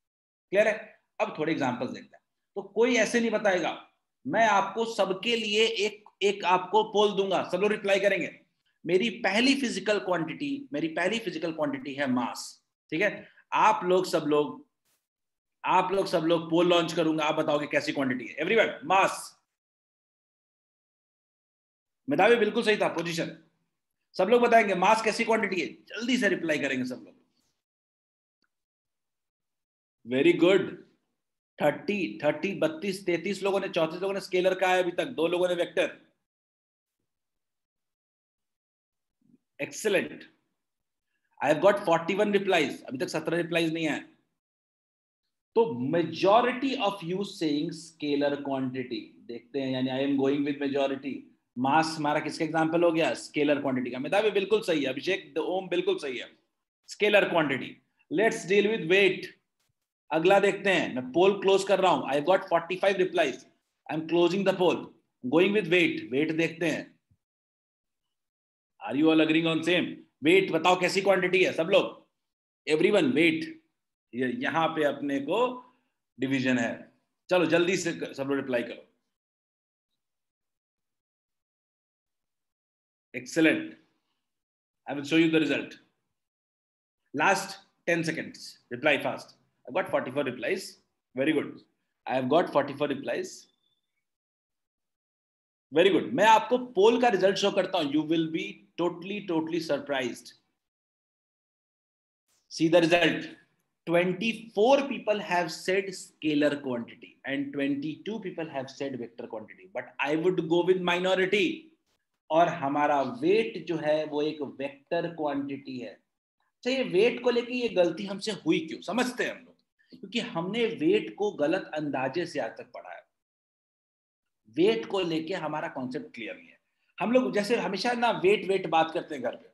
Clear है? अब थोड़े एग्जांपल्स देखते हैं। तो कोई ऐसे नहीं बताएगा, मैं आपको सबके लिए एक एक आपको पोल दूंगा, सब लोग रिप्लाई करेंगे। मेरी पहली फिजिकल क्वांटिटी है मास। ठीक है? आप लोग सब लोग पोल लॉन्च करूंगा, आप बताओगे कैसी क्वांटिटी है। एवरीवन, मास। मेधावी बिल्कुल सही था, पोजीशन। सब लोग बताएंगे मास कैसी क्वांटिटी है, जल्दी से रिप्लाई करेंगे सब लोग। वेरी गुड, 30, 32, 33 लोगों ने, 34 लोगों ने स्केलर का है अभी तक, 2 लोगों ने vector. Excellent. I have got 41 replies, अभी तक 17 रिप्लाईज नहीं आए। तो majority of you saying scalar quantity, देखते हैं, यानी I am going with majority. Mass हमारा किसका एग्जांपल हो गया? स्केलर क्वांटिटी का। मेधावी बिल्कुल सही है। अभिषेक ओम बिल्कुल सही है, scalar quantity. Let's deal with weight. अगला देखते हैं, मैं पोल क्लोज कर रहा हूं। I got 45 replies, I am closing the poll, going with weight. Weight देखते हैं, are you all agreeing on same? Weight बताओ कैसी क्वांटिटी है सब लोग? एवरीवन वेट, यहां पे अपने को डिवीजन है। चलो जल्दी से सब लोग रिप्लाई करो। Excellent, I will show you the result. Last 10 seconds, reply fast. I've got 44 replies. Very good. I have got 44 replies. Very good. मैं आपको पोल का रिजल्ट शो करता हूं, you will be totally surprised. See the result. 24 people have said scalar quantity and 22 people have said vector quantity, but I would go with minority। और हमारा वेट जो है वो एक वेक्टर क्वांटिटी है। चाहिए वेट को लेके ये गलती हमसे हुई क्यों, समझते हैं हम लोग। क्योंकि हमने वेट को गलत अंदाजे से आज तक पढ़ा है। वेट को लेके हमारा कॉन्सेप्ट क्लियर नहीं है। हम लोग जैसे हमेशा ना वेट वेट बात करते हैं घर पे,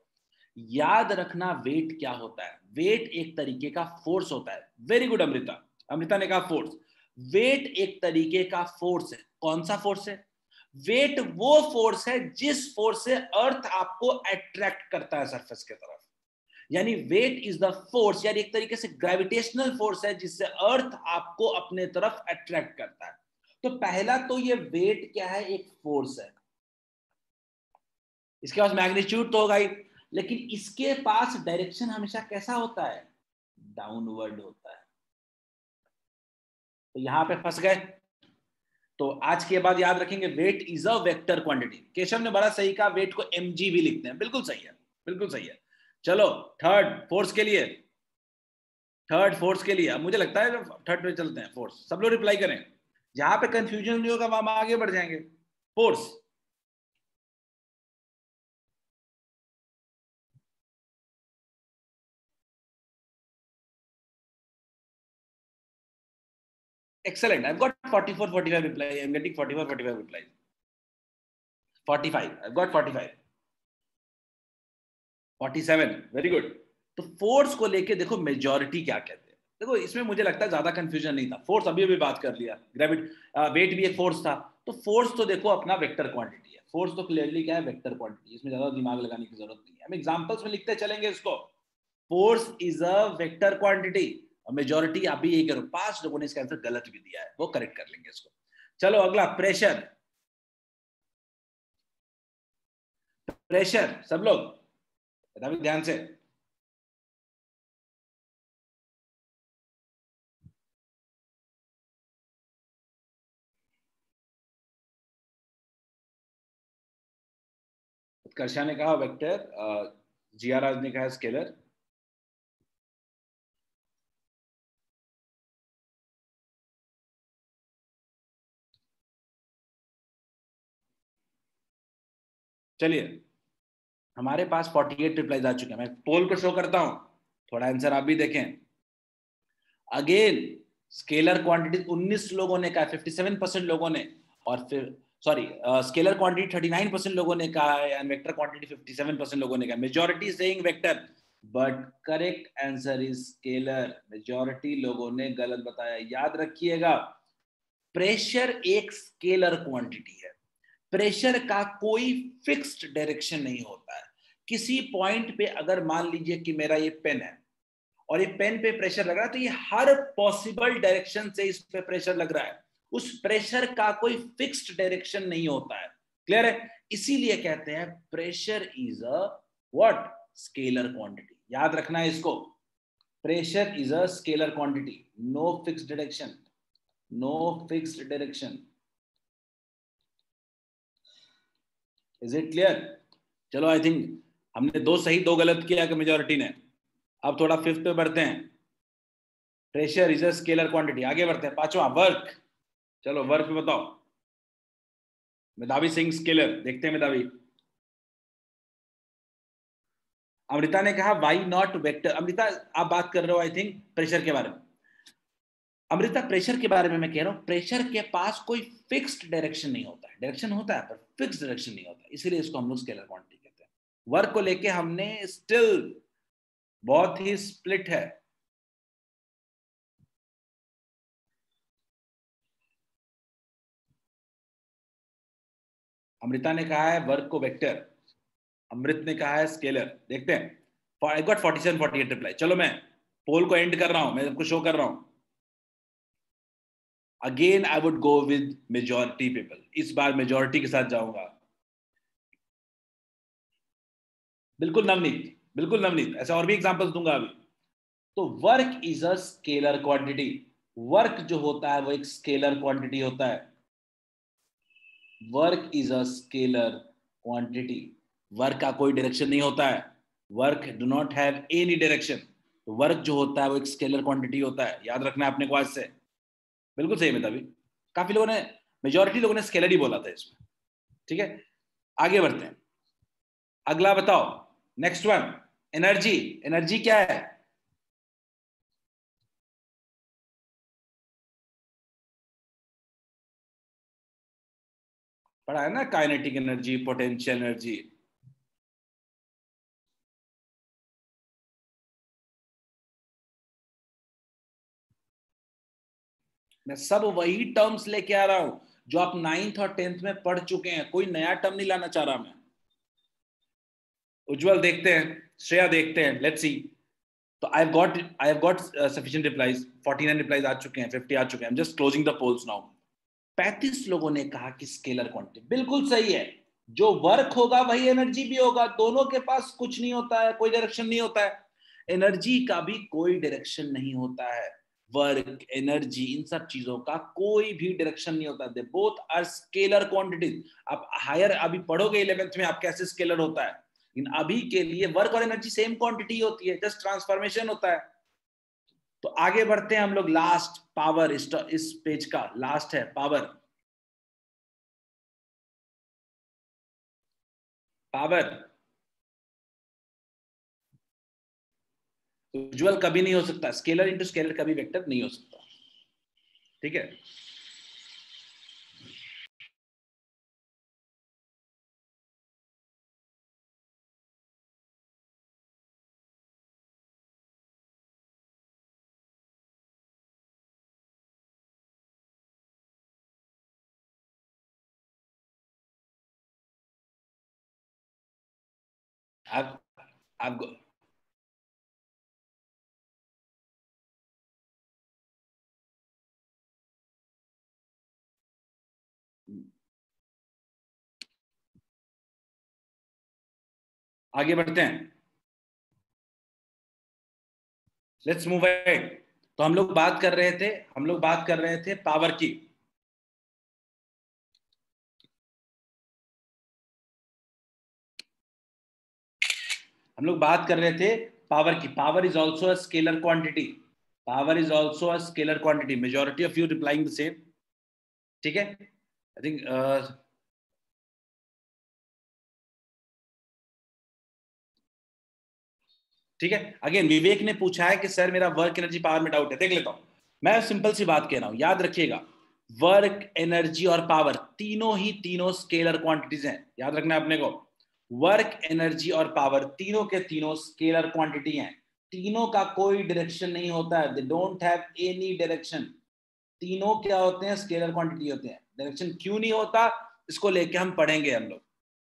याद रखना वेट क्या होता है। वेट एक तरीके का फोर्स होता है। वेरी गुड अमृता, अमृता ने कहा फोर्स। वेट एक तरीके का फोर्स है। कौन सा फोर्स है? वेट वो फोर्स है जिस फोर्स से अर्थ आपको अट्रैक्ट करता है सरफेस के तरफ। यानी वेट इज द फोर्स, यानी एक तरीके से ग्रेविटेशनल फोर्स है जिससे अर्थ आपको अपने तरफ अट्रैक्ट करता है। तो पहला तो ये वेट क्या है? एक फोर्स है। इसके पास मैग्नीट्यूड तो होगा ही, लेकिन इसके पास डायरेक्शन हमेशा कैसा होता है? डाउनवर्ड होता है। तो यहां पे फंस गए। तो आज के बाद याद रखेंगे weight is a vector quantity. Keshav ने बड़ा सही कहा, वेट को mg भी लिखते हैं। बिल्कुल सही है, बिल्कुल सही है। चलो थर्ड फोर्स के लिए, अब मुझे लगता है थर्ड पे चलते हैं। फोर्स, सब लोग रिप्लाई करें। जहां पे कंफ्यूजन नहीं होगा वहां आगे बढ़ जाएंगे। Force, Excellent. I've got 44, 45 reply. I'm getting 44, 45 replies. 45. I've got 45. 47. Very good. तो फोर्स को लेके देखो मेजॉरिटी क्या कहते हैं. देखो इसमें मुझे लगता है ज्यादा कंफ्यूजन नहीं था. फोर्स अभी अभी बात कर लिया. वेट भी एक फोर्स था. तो फोर्स तो देखो अपना वेक्टर क्वांटिटी है. फोर्स तो क्लियरली क्या है, वेक्टर क्वांटिटी. इसमें ज्यादा दिमाग लगाने की जरूरत नहीं है. हम एग्जांपल्स में लिखते चलेंगे इसको. Force is a vector quantity. और मेजॉरिटी आप भी यही करो. 5 लोगों ने इसका आंसर गलत भी दिया है, वो करेक्ट कर लेंगे इसको. चलो अगला, प्रेशर. प्रेशर सब लोग बता ध्यान से. उत्कर्षा ने कहा वेक्टर, जिया राज ने कहा स्केलर. चलिए हमारे पास 48 रिप्लाईज आ चुके हैं. मैं पोल को शो करता हूं, थोड़ा आंसर आप भी देखें. अगेन स्केलर क्वांटिटी 19 लोगों ने कहा, 57% लोगों ने. और फिर सॉरी, स्केलर क्वांटिटी 39% लोगों ने कहा है एंड वेक्टर क्वांटिटी 57% लोगों ने कहा. Majority saying vector, but correct answer is scalar. Majority लोगों ने गलत बताया. याद रखिएगा, प्रेशर एक स्केलर क्वांटिटी है. प्रेशर का कोई फिक्स्ड डायरेक्शन नहीं होता है. किसी पॉइंट पे अगर मान लीजिए कि मेरा ये पेन है और ये पेन पे प्रेशर लग रहा है, तो ये हर पॉसिबल डायरेक्शन से इस पे प्रेशर लग रहा है. उस प्रेशर का कोई फिक्स्ड डायरेक्शन नहीं होता है. क्लियर है? इसीलिए कहते हैं pressure is a what, scalar quantity. याद रखना है इसको. Pressure is a scalar quantity. No fixed direction, no fixed direction. Is it clear? चलो आई थिंक हमने 2 सही 2 गलत किया कि मेजॉरिटी ने. अब थोड़ा फिफ्थ पे बढ़ते हैं. Pressure is a scalar quantity. आगे बढ़ते हैं. 5वां, वर्क. चलो वर्क पे बताओ. मेधावी सिंह स्केलर. देखते हैं मेधावी. अमृता ने कहा वाई नॉट वेक्टर. अमृता आप बात कर रहे हो आई थिंक प्रेशर के बारे में. अमृता प्रेशर के बारे में मैं कह रहा हूं, प्रेशर के पास कोई फिक्स्ड डायरेक्शन नहीं होता है. डायरेक्शन होता है पर फिक्स्ड डायरेक्शन नहीं होता, इसीलिए इसको हम लोग स्केलर क्वांटिटी कहते हैं. वर्क को लेके हमने स्टिल बहुत ही स्प्लिट है. अमृता ने कहा है वर्क को वेक्टर, अमृत ने कहा है स्केलर. देखते हैं. I got 47 48 reply. चलो मैं पोल को एंड कर रहा हूं, मैं आपको शो कर रहा हूं. Again I would go with majority people. इस बार मेजॉरिटी के साथ जाऊंगा. बिल्कुल नवनीत, बिल्कुल नवनीत. ऐसा और भी एग्जांपल्स दूंगा अभी. तो work is a scalar quantity. Work जो होता है वो एक स्केलर क्वांटिटी होता है. Work is a scalar quantity. Work का कोई डायरेक्शन नहीं होता है. Work do not have any direction. Work जो होता है वो एक स्केलर क्वांटिटी होता है. याद रखना है अपने को आज से. बिल्कुल सही है तभी. काफी लोगों ने, मेजॉरिटी लोगों ने स्केलर ही बोला था इसमें. ठीक है, आगे बढ़ते हैं. अगला बताओ, नेक्स्ट वन. एनर्जी. एनर्जी क्या है? पढ़ा है ना, काइनेटिक एनर्जी, पोटेंशियल एनर्जी. मैं सब वही टर्म्स लेके आ रहा हूं जो आप 9th और 10th में पढ़ चुके हैं. कोई नया टर्म नहीं लाना चाह रहा मैं. उज्जवल देखते हैं, श्रेया देखते हैं, लेट्स सी. तो I have got sufficient replies. 49 replies आ चुके हैं, 50 आ चुके हैं. I am just closing the polls now. 35 लोगों ने कहा कि स्केलर क्वांटिटी. बिल्कुल सही है. जो वर्क होगा वही एनर्जी भी होगा. दोनों के पास कुछ नहीं होता है, कोई डायरेक्शन नहीं होता है. एनर्जी का भी कोई डायरेक्शन नहीं होता है. वर्क, एनर्जी, इन सब चीजों का कोई भी डायरेक्शन नहीं होता. They both are scalar quantities. आप हायर अभी पढ़ोगे 11th में आप कैसे स्केलर होता है. लेकिन अभी के लिए वर्क और एनर्जी सेम क्वांटिटी होती है, जस्ट ट्रांसफॉर्मेशन होता है. तो आगे बढ़ते हैं हम लोग. Last, power. इस पेज का लास्ट है पावर. पावर उज्ज्वल कभी नहीं हो सकता. स्केलर इंटू स्केलर कभी वेक्टर नहीं हो सकता. ठीक है, आप आप आगे बढ़ते हैं, लेट्स मूव अहेड। तो हम लोग बात कर रहे थे पावर की। हम लोग बात कर रहे थे पावर की। Power is also a scalar quantity. Power is also a scalar quantity. Majority of you replying the same. ठीक है, आई थिंक ठीक है। अगेन विवेक ने पूछा है कि सर मेरा वर्क एनर्जी पावर में डाउट है। देख लेता हूं, मैं सिंपल सी बात कह रहा हूं, याद रखिएगा, वर्क एनर्जी और पावर तीनों स्केलर क्वांटिटीज हैं। याद रखना है अपने को, वर्क एनर्जी और पावर तीनों स्केलर क्वांटिटी हैं। तीनों का कोई डायरेक्शन नहीं होता है, they don't have any direction. तीनों क्या होते हैं? स्केलर क्वांटिटी होते हैं। डायरेक्शन क्यों नहीं होता, इसको लेके हम पढ़ेंगे हम लोग।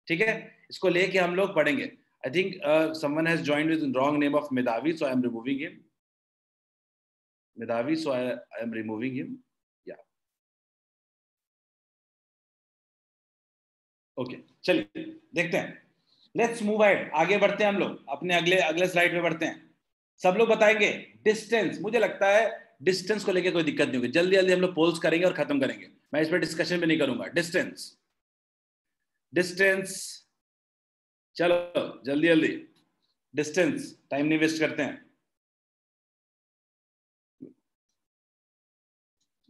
ठीक है, इसको लेके हम लोग पढ़ेंगे। I think someone has joined with wrong name of Medavi, so I am removing him. Medavi, so I am removing him. Yeah. Okay, चलिए देखते हैं। लेट्स मूव अहेड, आगे बढ़ते हैं हम लोग अपने अगले अगले स्लाइड में बढ़ते हैं। सब लोग बताएंगे डिस्टेंस। मुझे लगता है डिस्टेंस को लेके कोई दिक्कत नहीं होगी, जल्दी जल्दी हम लोग पोल्स करेंगे और खत्म करेंगे। मैं इस पर डिस्कशन भी नहीं करूंगा। डिस्टेंस, डिस्टेंस, चलो जल्दी जल्दी। डिस्टेंस, टाइम नहीं वेस्ट करते हैं।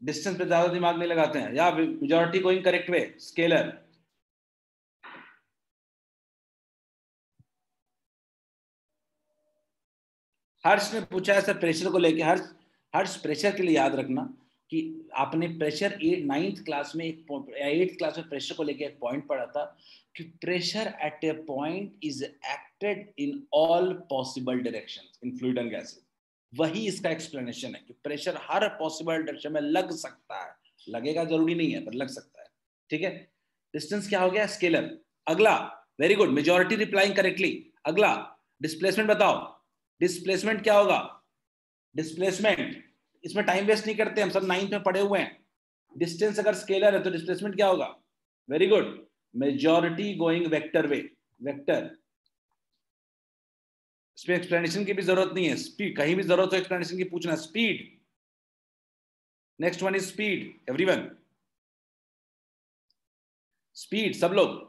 डिस्टेंस पे ज्यादा दिमाग नहीं लगाते हैं, या majority going correct way, scalar. Harsh ने पूछा है सर प्रेशर को लेके। हर्ष, हर्ष प्रेशर के लिए याद रखना कि आपने प्रेशर नाइन्थ क्लास में एट्थ क्लास में प्रेशर को लेके एक पॉइंट पढ़ा था कि pressure at A point is acted in all possible directions in fluid and gases. वही इसका एक्सप्लेनेशन है कि प्रेशर हर पॉसिबल डायरेक्शन में लग सकता है। लगेगा जरूरी नहीं है, पर लग सकता है। ठीक है, डिस्टेंस क्या हो गया? स्केलर। अगला, very good, majority replying correctly. अगला, डिस्प्लेसमेंट बताओ। डिस्प्लेसमेंट क्या होगा? डिस्प्लेसमेंट, इसमें टाइम वेस्ट नहीं करते, हम सब नाइन्थ में पढ़े हुए हैं। डिस्टेंस अगर स्केलर है तो डिस्प्लेसमेंट क्या होगा? Very good, majority going vector way. Vector, इसमें एक्सप्लेनेशन की भी जरूरत नहीं है। स्पीड, कहीं भी जरूरत हो एक्सप्लेनेशन की पूछना। Speed, next one is speed. Everyone, speed, सब लोग।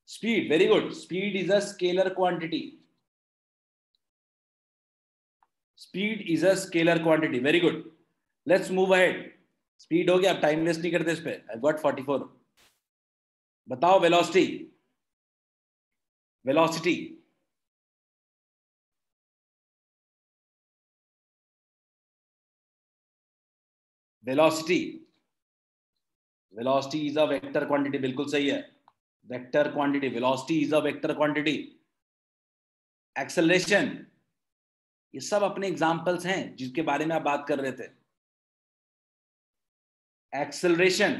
Speed, very good, speed is a scalar quantity. Speed is a scalar quantity, very good. Let's move ahead. Speed हो गया, अब टाइम वेस्ट नहीं करते इस पे। I got 44। बताओ velocity. Velocity, velocity, velocity is a vector quantity, बिल्कुल सही है। Vector quantity, velocity is a vector quantity. Acceleration, ये सब अपने एग्जांपल्स हैं जिसके बारे में आप बात कर रहे थे। Acceleration,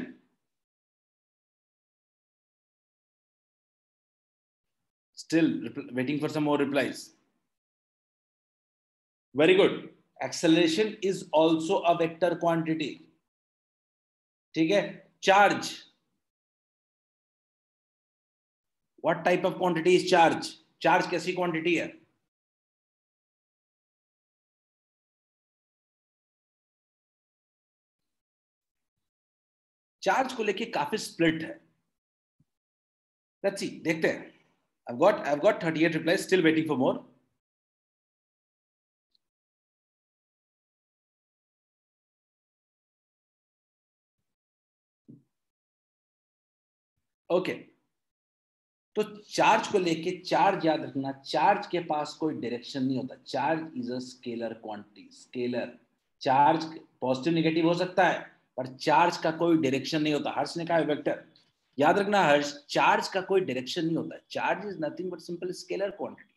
still waiting for some more replies. Very good, acceleration is also a vector quantity. ठीक है, charge, what type of quantity is charge? Charge कैसी क्वांटिटी है? चार्ज को लेके काफी स्प्लिट है। लेट्स सी, देखते हैं। I've got 38 replies, still waiting for more. Okay, तो चार्ज को लेके, चार्ज याद रखना, चार्ज के पास कोई डायरेक्शन नहीं होता। Charge is a scalar quantity. Scalar, charge positive negative हो सकता है, पर चार्ज का कोई डायरेक्शन नहीं होता। हर्ष ने कहा वेक्टर, याद रखना हर्ष, चार्ज का कोई डायरेक्शन नहीं होता। Charge is nothing but simple scalar quantity,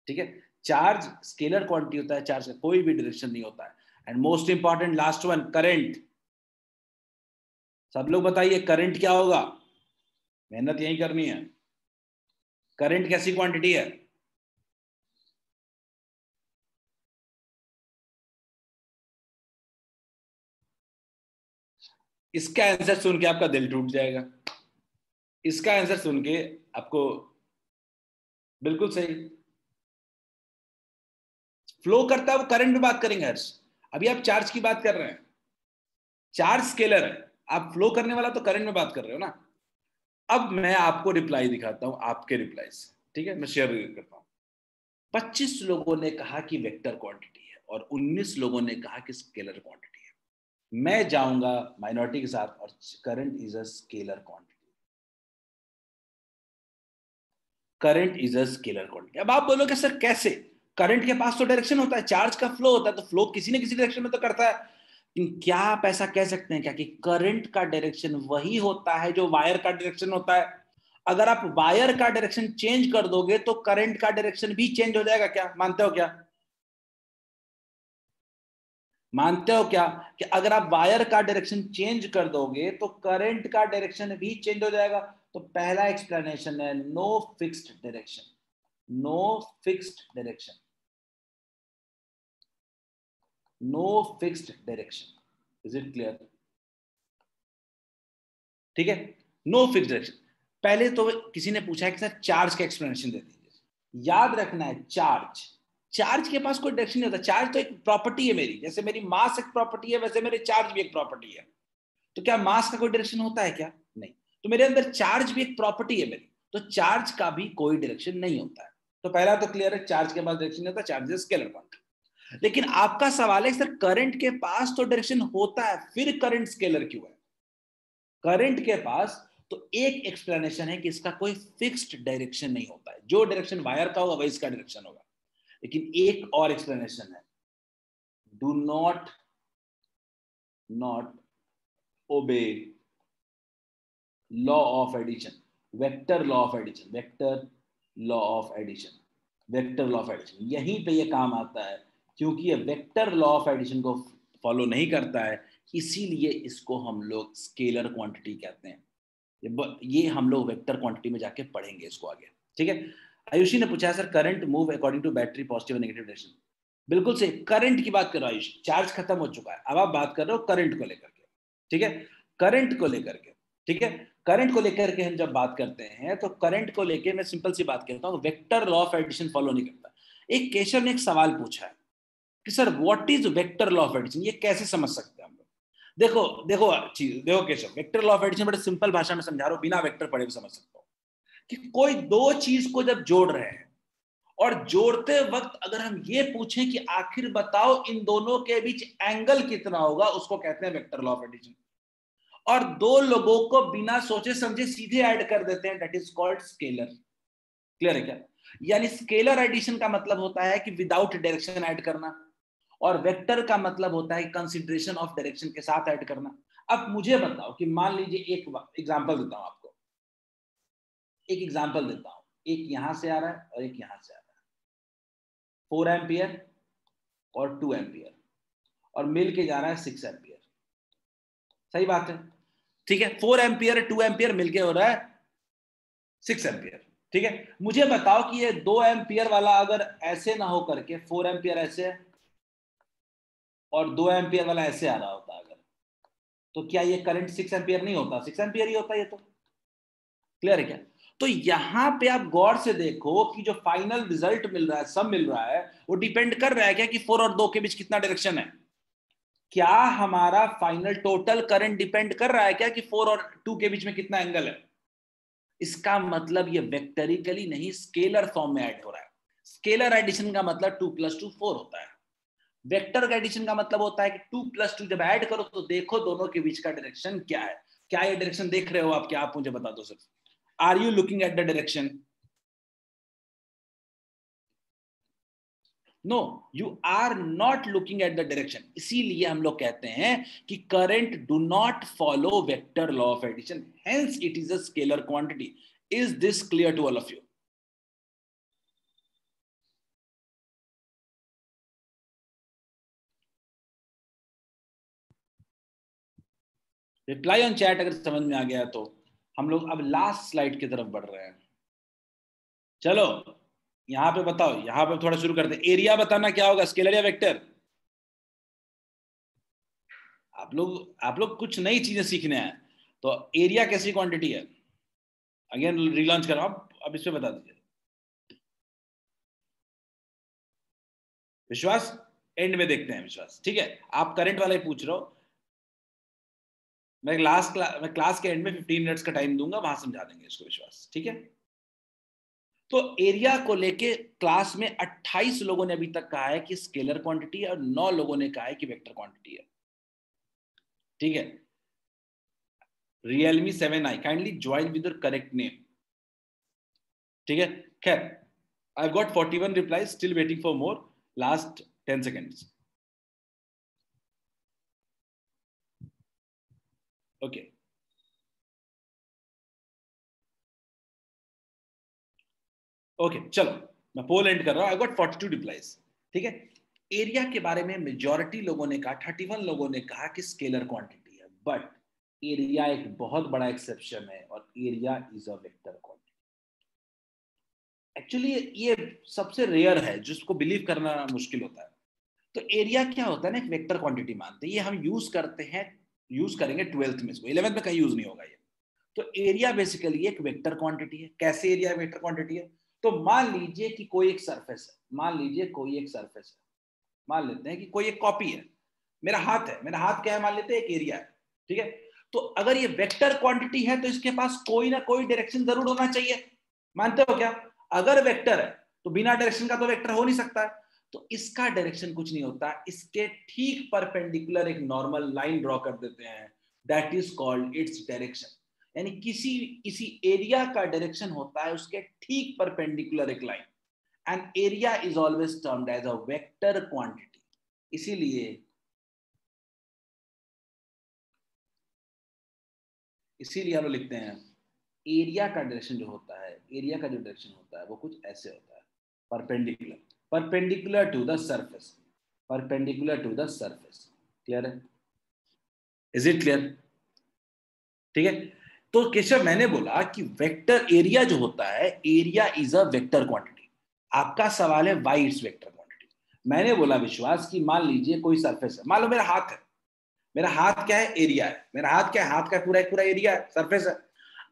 ठीक है। चार्ज स्केलर क्वांटिटी होता है, चार्ज का कोई भी डायरेक्शन नहीं होता है। And most important last one, current. सब लोग बताइए करंट क्या होगा, मेहनत यही करनी है। करंट कैसी क्वांटिटी है? इसका आंसर सुन के आपका दिल टूट जाएगा। इसका आंसर सुन के आपको, बिल्कुल सही, फ्लो करता है वो करंट में बात करेंगे हर्ष। अभी आप चार्ज की बात कर रहे हैं, चार्ज स्केलर है, आप फ्लो करने वाला तो करंट में बात कर रहे हो ना। अब मैं आपको रिप्लाई दिखाता हूं, आपके रिप्लाई से, ठीक है, मैं शेयर करता हूं। 25 लोगों ने कहा कि वेक्टर क्वांटिटी है और 19 लोगों ने कहा कि स्केलर क्वांटिटी है। मैं जाऊंगा माइनॉरिटी के साथ और current is a scalar quantity. Current is a scalar quantity. अब आप बोलोगे सर कैसे? करंट के पास तो डायरेक्शन होता है, चार्ज का फ्लो होता है, तो फ्लो किसी न किसी डायरेक्शन में तो करता है। क्या आप ऐसा कह सकते हैं क्या कि करंट का डायरेक्शन वही होता है जो वायर का डायरेक्शन होता है? अगर आप वायर का डायरेक्शन चेंज कर दोगे तो करंट का डायरेक्शन भी चेंज हो जाएगा, क्या मानते हो? क्या मानते हो क्या कि अगर आप वायर का डायरेक्शन चेंज कर दोगे तो करंट का डायरेक्शन भी चेंज हो जाएगा? तो पहला एक्सप्लेनेशन है no fixed direction. No fixed direction, no fixed direction. Is it clear? ठीक है, नो फिक्स्ड डायरेक्शन। पहले तो किसी ने पूछा है कि सर चार्ज का एक्सप्लेनेशन दे दीजिए। याद रखना है, चार्ज, चार्ज के पास कोई डायरेक्शन नहीं होता। चार्ज तो एक प्रॉपर्टी है मेरी, जैसे मेरी मास एक प्रॉपर्टी है वैसे मेरे चार्ज भी एक प्रॉपर्टी है। तो क्या मास का कोई डायरेक्शन होता है क्या? नहीं। तो मेरे अंदर चार्ज भी एक प्रॉपर्टी है मेरी, तो चार्ज का भी कोई डायरेक्शन नहीं होता है। तो पहला तो क्लियर है, चार्ज के पास डायरेक्शन नहीं होता, चार्ज इज स्केलर क्वांटिटी। लेकिन आपका सवाल है सर करंट के पास तो डायरेक्शन होता है, फिर करंट स्केलर क्यों है? करंट के पास तो एक एक्सप्लेनेशन है कि इसका कोई फिक्स्ड डायरेक्शन नहीं होता है। जो डायरेक्शन वायर का होगा वही इसका डायरेक्शन होगा। लेकिन एक और एक्सप्लेनेशन है, do not obey law of addition, vector law of addition, vector law of addition, vector law of addition. यहीं पे ये काम आता है, क्योंकि ये वेक्टर लॉ ऑफ एडिशन को फॉलो नहीं करता है, इसीलिए इसको हम लोग स्केलर क्वांटिटी कहते हैं। ये हम लोग वेक्टर क्वांटिटी में जाके पढ़ेंगे इसको आगे, ठीक है। आयुषी ने पूछा sir current move according to battery positive और नेगेटिव डायरेक्शन। बिल्कुल सही, करंट की बात करो आयुषी, चार्ज खत्म हो चुका है, अब आप बात कर रहे हो करंट को लेकर के, ठीक है, करंट को लेकर के, ठीक है। करंट को लेकर के हम जब बात करते हैं तो करंट को लेकर मैं सिंपल सी बात कहता हूँ, vector law of addition follow नहीं करता। एक केशव ने एक सवाल पूछा है कि sir what is vector law of addition, ये कैसे समझ सकते हैं हम लोग? देखो देखो देखो Keshav, vector law of addition बड़े सिंपल भाषा में समझा रहा हूं, बिना वेक्टर पढ़े भी समझ सकता हूं। कि कोई दो चीज को जब जोड़ रहे हैं और जोड़ते वक्त अगर हम ये पूछें कि आखिर बताओ इन दोनों के बीच एंगल कितना होगा, उसको कहते हैं वेक्टर लॉ ऑफ एडिशन। और दो लोगों को बिना सोचे समझे सीधे ऐड कर देते हैं, that is called scalar. Clear है क्या? यानी स्केलर एडिशन का मतलब होता है कि विदाउट डायरेक्शन ऐड करना, और वेक्टर का मतलब होता है कंसीडरेशन ऑफ डायरेक्शन के साथ ऐड करना। अब मुझे बताओ कि मान लीजिए, एक एग्जांपल देता हूं आपको, एक एग्जांपल देता हूं, एक यहां से आ रहा है और एक यहां से आ रहा है, 4 एम्पियर और 2 एम्पियर, और मिल के जा रहा है 6 एम्पियर। सही बात है, ठीक है। 4 एम्पियर 2 एम्पियर मिलके हो रहा है 6 एम्पियर, ठीक है। मुझे बताओ कि ये 2 एम्पियर वाला अगर ऐसे ना हो करके 4 एम्पियर ऐसे है और 2 एम्पियर वाला ऐसे आ रहा होता अगर, तो क्या ये करंट 6 एम्पियर नहीं होता? 6 एम्पियर ही होता ये तो। क्लियर है क्या? तो यहां पे आप गौर से देखो कि जो फाइनल रिजल्ट मिल रहा है, सब मिल रहा है, वो डिपेंड कर रहा है क्या कि 4 और 2 के बीच कितना डायरेक्शन है? क्या हमारा फाइनल टोटल करंट डिपेंड कर रहा है क्या कि 4 और 2 के बीच में कितना एंगल है? इसका मतलब ये वेक्टरिकली नहीं, स्केलर फॉर्म में ऐड हो रहा है। स्केलर एडिशन का मतलब 2 + 2 4 होता है। वेक्टर एडिशन का मतलब होता है कि 2 + 2 जब ऐड करो तो देखो दोनों के बीच का डायरेक्शन क्या है। क्या ये डायरेक्शन देख रहे हो आप? क्या आप मुझे बता दो सिर्फ। Are you looking at the direction? No, you are not looking at the direction. इसीलिए हम लोग कहते हैं कि current do not follow vector law of addition, hence it is a scalar quantity. Is this clear to all of you? Reply on chat अगर समझ में आ गया तो हम लोग अब लास्ट स्लाइड की तरफ बढ़ रहे हैं. चलो यहां पे बताओ, यहां पे थोड़ा शुरू करते हैं. एरिया बताना क्या होगा, स्केलर या वेक्टर? आप लोग कुछ नई चीजें सीखने हैं. तो एरिया कैसी क्वांटिटी है? अगेन रिलॉन्च करो. अब इस पे बता दीजिए. विश्वास एंड में देखते हैं. विश्वास ठीक है, आप करंट वाला ही पूछ रहे हो. मैं क्लास के एंड में 15 मिनट्स का टाइम दूंगा, वहां समझा देंगे इसको. विश्वास ठीक है. तो एरिया को लेके क्लास में 28 लोगों ने अभी तक कहा है कि स्केलर क्वांटिटी है और 9 लोगों ने कहा है कि वेक्टर क्वांटिटी है. ठीक है. Realme 7i, kindly join with your correct name. ठीक है. खैर, I've got 41 replies, still waiting for more. Last 10 seconds. Okay. Okay, चलो मैं पोल एंड कर रहा हूं. I've got 42 replies. ठीक है. एरिया के बारे में मेजॉरिटी लोगों ने कहा, 31 लोगों ने कहा कि स्केलर क्वांटिटी है. बट एरिया एक बहुत बड़ा एक्सेप्शन है और area is a vector quantity. Actually ये सबसे रेयर है जिसको बिलीव करना मुश्किल होता है. तो एरिया क्या होता है ना, एक वेक्टर क्वांटिटी मानते हैं. ये हम यूज करते हैं, यूज करेंगे 12th में, इसको 11th में कहीं यूज नहीं होगा ये. तो एरिया बेसिकली एक वेक्टर क्वांटिटी है. कैसे एरिया वेक्टर क्वांटिटी है? तो मान लीजिए कि कोई एक सरफेस है. मान लीजिए कोई एक सरफेस है. मान लेते हैं कि कोई एक कॉपी है. मेरा हाथ है. मेरा हाथ क्या है? मान लेते हैं एक एरिया है. ठीक है. तो अगर ये वेक्टर क्वांटिटी है तो इसके पास कोई ना कोई डायरेक्शन जरूर होना चाहिए. मानते हो क्या? अगर वेक्टर है तो बिना डायरेक्शन का तो वेक्टर हो नहीं सकता है. तो इसका डायरेक्शन कुछ नहीं होता, इसके ठीक परपेंडिकुलर एक नॉर्मल लाइन ड्रॉ कर देते हैं. That is called its direction. यानी किसी किसी एरिया का डायरेक्शन होता है उसके ठीक परपेंडिकुलर एक line. And area is always termed as a vector quantity. इसीलिए हम लिखते हैं एरिया का डायरेक्शन जो होता है, एरिया का जो डायरेक्शन होता है वो कुछ ऐसे होता है. Perpendicular, perpendicular to the surface, perpendicular to the surface. Clear है? Is it clear? ठीक है. तो केशव मैंने बोला कि वेक्टर एरिया जो होता है, area is a vector quantity. आपका सवाल है व्हाई इट्स वेक्टर क्वांटिटी. मैंने बोला विश्वास की मान लीजिए कोई सरफेस है. मान लो मेरा हाथ है. मेरा हाथ क्या है? एरिया है. मेरा हाथ क्या है? हाथ का पूरा एक पूरा एरिया है, सरफेस है.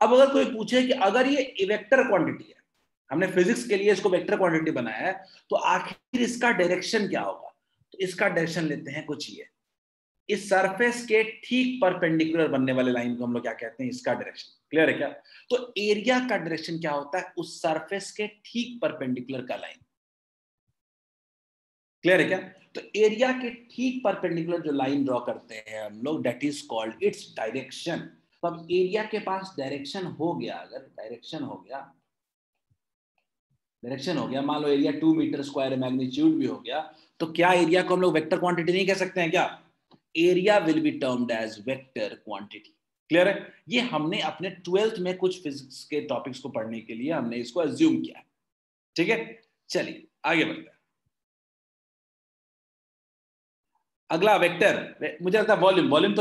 अब अगर कोई पूछे कि अगर ये वेक्टर क्वांटिटी है, हमने फिजिक्स के लिए इसको वेक्टर क्वांटिटी बनाया है, तो आखिर इसका डायरेक्शन क्या होगा? तो इसका डायरेक्शन लेते हैं कुछ ये. इस सरफेस के ठीक परपेंडिकुलर बनने वाले लाइन को हम लोग क्या कहते हैं? इसका डायरेक्शन. क्लियर है क्या? तो एरिया का डायरेक्शन क्या होता है? उस सरफेस के ठीक परपेंडिकुलर का लाइन. क्लियर है क्या? तो एरिया के ठीक परपेंडिकुलर जो लाइन ड्रॉ करते हैं हम लोग, that is called its direction. तो अब एरिया के पास डायरेक्शन हो गया. अगर डायरेक्शन हो गया, मान लो एरिया 2 मीटर स्क्वायर है, मैग्नीट्यूड भी हो गया, तो क्या एरिया को हम लोग वेक्टर क्वांटिटी नहीं कह सकते हैं क्या? Area will be termed as vector quantity. Clear है? ये हमने अपने 12th में कुछ फिजिक्स के टॉपिक्स को पढ़ने के लिए हमने इसको अज्यूम किया. ठीक है. चलिए आगे बढ़ते हैं. अगला वेक्टर, मुझे लगता है वॉल्यूम. वॉल्यूम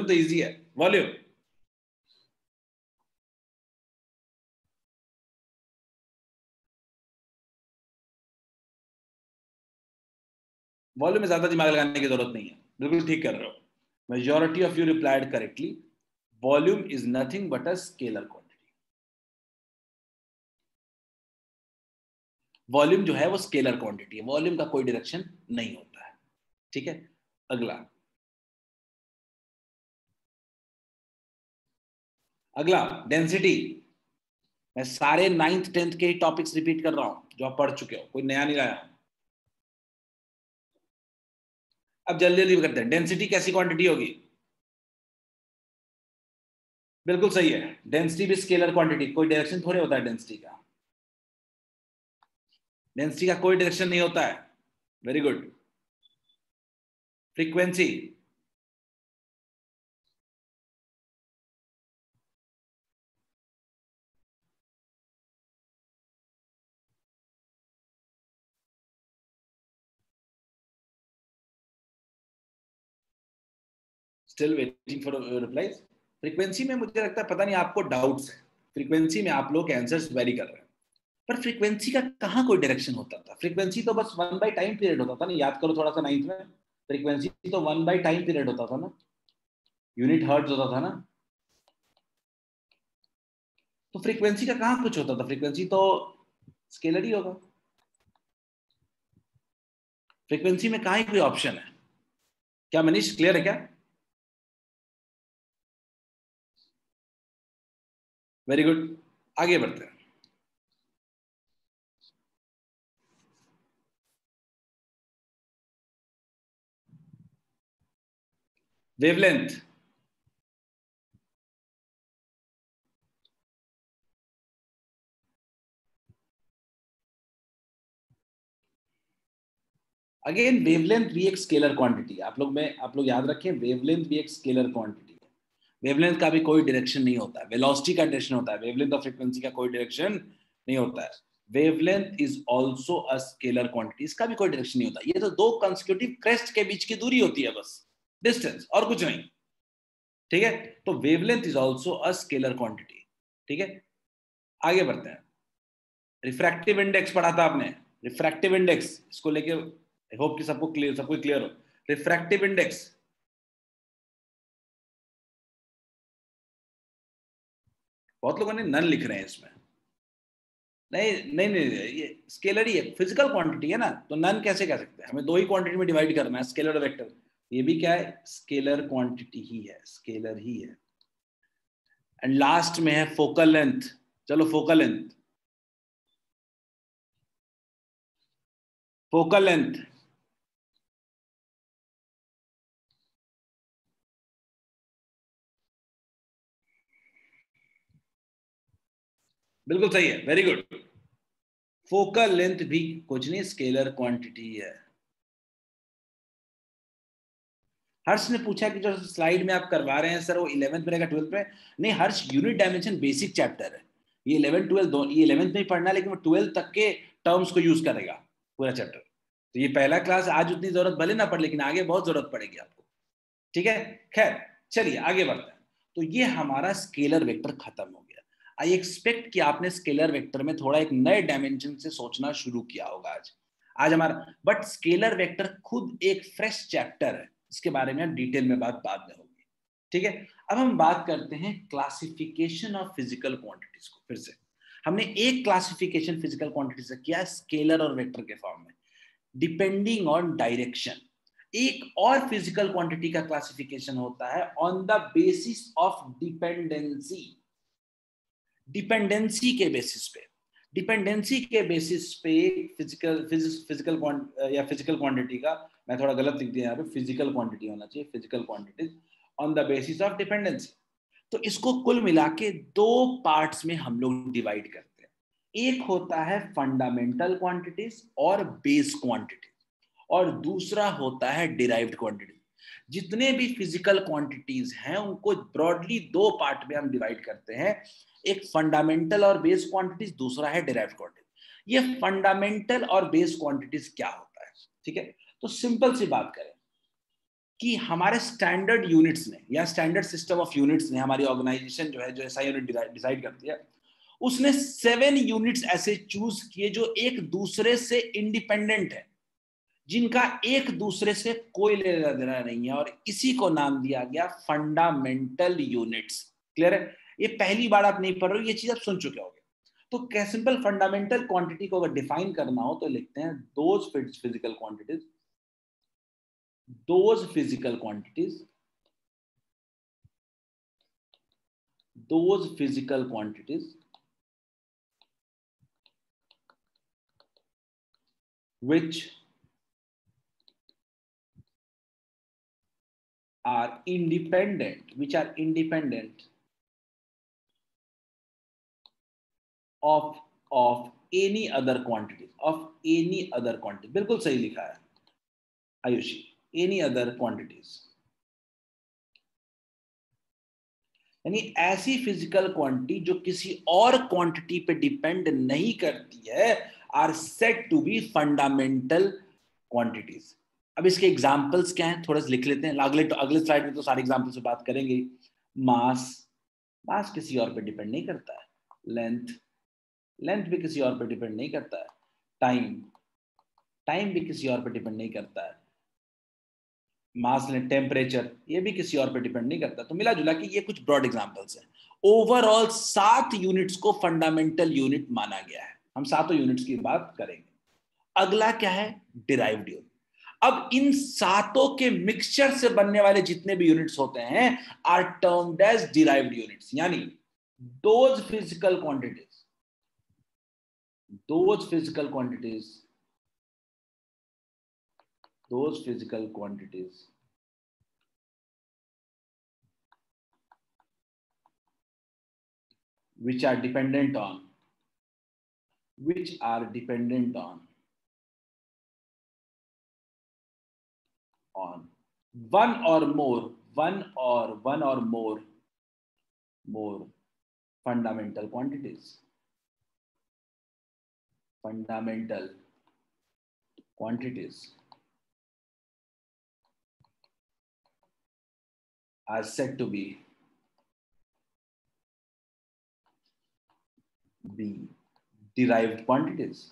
तो इजी है. वॉल्यूम, वॉल्यूम में ज्यादा दिमाग लगाने की जरूरत नहीं है. बिल्कुल ठीक कर रहे हो. Majority of you replied correctly. Volume is nothing but a scalar quantity. Volume जो है वो स्केलर क्वांटिटी है. वॉल्यूम का कोई डायरेक्शन नहीं होता है. ठीक है. अगला, डेंसिटी. मैं सारे 9th 10th के ही टॉपिक्स रिपीट कर रहा हूं जो आप पढ़ चुके हो, कोई नया नहीं लाया. अब जल्दी जल्दी करते हैं. डेंसिटी कैसी क्वांटिटी होगी? बिल्कुल सही है, डेंसिटी भी स्केलर क्वांटिटी, कोई डायरेक्शन थोड़े होता है डेंसिटी का, डेंसिटी का कोई डायरेक्शन नहीं होता है। Very good. Frequency, still waiting for replies. Frequency में मुझे लगता है पता नहीं आपको डाउट्स है, फ्रीक्वेंसी में आप लोग आंसर्स वेरी कर रहे हैं, पर फ्रीक्वेंसी का कहाँ कोई डायरेक्शन होता था? फ्रीक्वेंसी तो बस 1/टाइम पीरियड होता था ना, याद करो थोड़ा सा नाइन्थ में, फ्रीक्वेंसी तो 1/टाइम पीरियड होता था ना, यूनिट हर्ट्ज होता था ना, तो फ्रीक्वेंसी का कहाँ कुछ होता था? फ्रीक्वेंसी तो स्केलर ही होगा, फ्रीक्वेंसी में कहाँ ही कोई ऑप्शन है? क्या मनीष क्लियर है क्या? वेरी गुड, आगे बढ़ते हैं। वेवलेंथ, अगेन वेवलेंथ भी एक स्केलर क्वांटिटी है, आप लोग याद रखें, वेवलेंथ भी एक स्केलर क्वांटिटी है। वेवलेंथ का भी कोई डायरेक्शन नहीं होता है, वेलोसिटी का डायरेक्शन होता है, वेवलेंथ और फ्रीक्वेंसी का कोई डायरेक्शन नहीं होता है। Wavelength is also a scalar quantity, इसका भी कोई डायरेक्शन नहीं होता, ये तो दो कंसेक्यूटिव क्रेस्ट के बीच की दूरी होती है बस, डिस्टेंस और कुछ नहीं। ठीक है, तो wavelength is also a scalar quantity. ठीक है, आगे बढ़ते हैं। रिफ्रैक्टिव इंडेक्स पढ़ा था आपने, रिफ्रैक्टिव इंडेक्स, इसको लेके आई होप कि सबको क्लियर हो। रिफ्रैक्टिव इंडेक्स, बहुत लोगों ने नन लिख रहे हैं इसमें। नहीं, ये स्केलर ही है, फिजिकल क्वांटिटी है ना, तो नन कैसे कह सकते हैं? हमें दो ही क्वांटिटी में डिवाइड करना है, स्केलर और वेक्टर। ये भी क्या है? स्केलर क्वांटिटी ही है, स्केलर ही है। एंड लास्ट में है फोकल लेंथ। चलो फोकल लेंथ, फोकल लेंथ, बिल्कुल सही है, वेरी गुड। फोकल लेंथ भी कुछ नहीं, स्केलर क्वांटिटी है। हर्ष ने पूछा कि जो स्लाइड में आप करवा रहे हैं सर वो 11th में रहेगा 12th में? नहीं हर्ष, यूनिट डायमेंशन बेसिक चैप्टर है, ये 11 12 दो, ये 11th में ही पढ़ना है, लेकिन वो 12th तक के टर्म्स को यूज करेगा पूरा चैप्टर। तो ये पहला क्लास, आज उतनी जरूरत भले ना पड़े, लेकिन आगे बहुत जरूरत पड़ेगी आपको। ठीक है, खैर चलिए आगे बढ़ते हैं। तो ये हमारा स्केलर वेक्टर खत्म हो गया। आई एक्सपेक्ट कि आपने स्केलर वेक्टर में थोड़ा एक नए डायमेंशन से सोचना शुरू किया होगा आज। आज हमारा, बट स्केलर वेक्टर खुद एक फ्रेश चैप्टर है, इसके बारे में डिटेल में बात बाद में होगी। ठीक है, अब हम बात करते हैं क्लासिफिकेशन ऑफ फिजिकल क्वांटिटीज को। फिर से हमने एक क्लासिफिकेशन फिजिकल क्वांटिटी से किया, स्केलर और वेक्टर के फॉर्म में, डिपेंडिंग ऑन डायरेक्शन। एक और फिजिकल क्वांटिटी का क्लासिफिकेशन होता है on the basis of dependency, dependency के बेसिस पे, डिपेंडेंसी के बेसिस पे फिजिकल या फिजिकल क्वांटिटी का, मैं थोड़ा गलत लिख दिया यहाँ पे, फिजिकल क्वांटिटी होना चाहिए, physical quantity on the basis of dependency. तो इसको कुल मिला के दो पार्ट्स में हम लोग डिवाइड करते हैं, एक होता है फंडामेंटल क्वांटिटीज और बेस क्वांटिटीज, और दूसरा होता है डिराइव्ड क्वांटिटी। जितने भी फिजिकल क्वांटिटीज हैं उनको ब्रॉडली दो पार्ट में हम डिवाइड करते हैं, एक फंडामेंटल और बेस क्वांटिटीज, दूसरा है डिराइव्ड क्वांटिटी। ये फंडामेंटल और बेस क्वांटिटीज क्या होता है? ठीक है, तो सिंपल सी बात करें कि हमारे स्टैंडर्ड यूनिट्स ने या स्टैंडर्ड सिस्टम ऑफ यूनिट्स ने, हमारी ऑर्गेनाइजेशन जो है, जो एसआई यूनिट डिसाइड करती है, उसने 7 यूनिट्स ऐसे चूज किए जो एक दूसरे से इंडिपेंडेंट है, जिनका एक दूसरे से कोई लेना देना नहीं है, और इसी को नाम दिया गया फंडामेंटल यूनिट्स। क्लियर है? ये पहली बार आप नहीं पढ़ रहे हो, ये चीज आप सुन चुके होंगे। तो सिंपल फंडामेंटल क्वांटिटी को अगर डिफाइन करना हो तो लिखते हैं those physical quantities, those physical quantities, those physical quantities which are independent, which are independent of any other quantity, of any other quantity, बिल्कुल सही लिखा है आयुषी, एनी अदर क्वांटिटीज, यानी ऐसी फिजिकल क्वांटिटी जो किसी और क्वांटिटी पे डिपेंड नहीं करती है, are said to be fundamental quantities. अब इसके एग्जांपल्स क्या हैं, थोड़ा सा लिख लेते हैं, अगले स्लाइड में तो सारे एग्जांपल से बात करेंगे। मास, मास किसी और पे डिपेंड नहीं करता है। लेंथ, लेंथ भी किसी और पे डिपेंड नहीं करता है। टाइम, टाइम भी किसी और पे डिपेंड नहीं करता है। मास लें, टेम्परेचर, ये भी किसी और पे डिपेंड नहीं करता। तो मिला जुला के ये कुछ ब्रॉड एग्जांपल्स हैं। ओवरऑल 7 यूनिट्स को फंडामेंटल यूनिट माना गया है। हम 7 यूनिट्स की बात करेंगे। अगला क्या है, डिराइव्ड यूनिट। अब इन 7 के मिक्सचर से बनने वाले जितने भी यूनिट्स होते हैं are termed as derived units, यानी those physical quantities, those physical quantities, those physical quantities which are dependent on, which are dependent on one or more fundamental quantities, fundamental quantities are said to be derived quantities.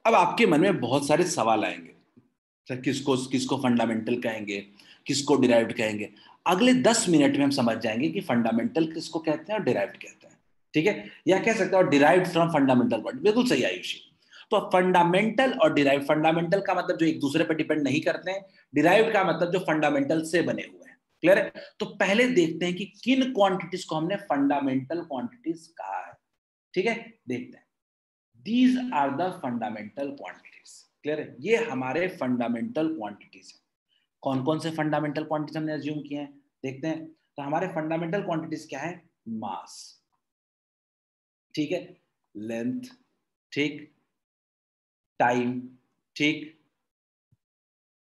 अब आपके मन में बहुत सारे सवाल आएंगे, सर किसको किसको फंडामेंटल कहेंगे, किसको डिराइव्ड कहेंगे। अगले 10 मिनट में हम समझ जाएंगे कि फंडामेंटल किसको कहते हैं और डिराइव्ड कहते हैं, ठीक है। या कह सकते हैं डिराइव्ड फ्रॉम फंडामेंटल वर्ड, बिल्कुल सही आयुषी। तो फंडामेंटल और डिराइव्ड, फंडामेंटल का मतलब जो एक दूसरे पर डिपेंड नहीं करते हैं, डिराइव्ड का मतलब जो फंडामेंटल से बने हुए हैं। क्लियर है। तो पहले देखते हैं कि किन क्वांटिटीज को हमने फंडामेंटल क्वांटिटीज कहा है, ठीक है। देखते हैं, these are the fundamental quantities. Clear है, ये हमारे फंडामेंटल क्वांटिटीज हैं। कौन कौन से फंडामेंटल क्वांटिटीज हमने अज्यूम किए हैं, देखते हैं। तो हमारे फंडामेंटल क्वांटिटीज क्या है, मास, ठीक है, लेंथ, ठीक, टाइम, ठीक,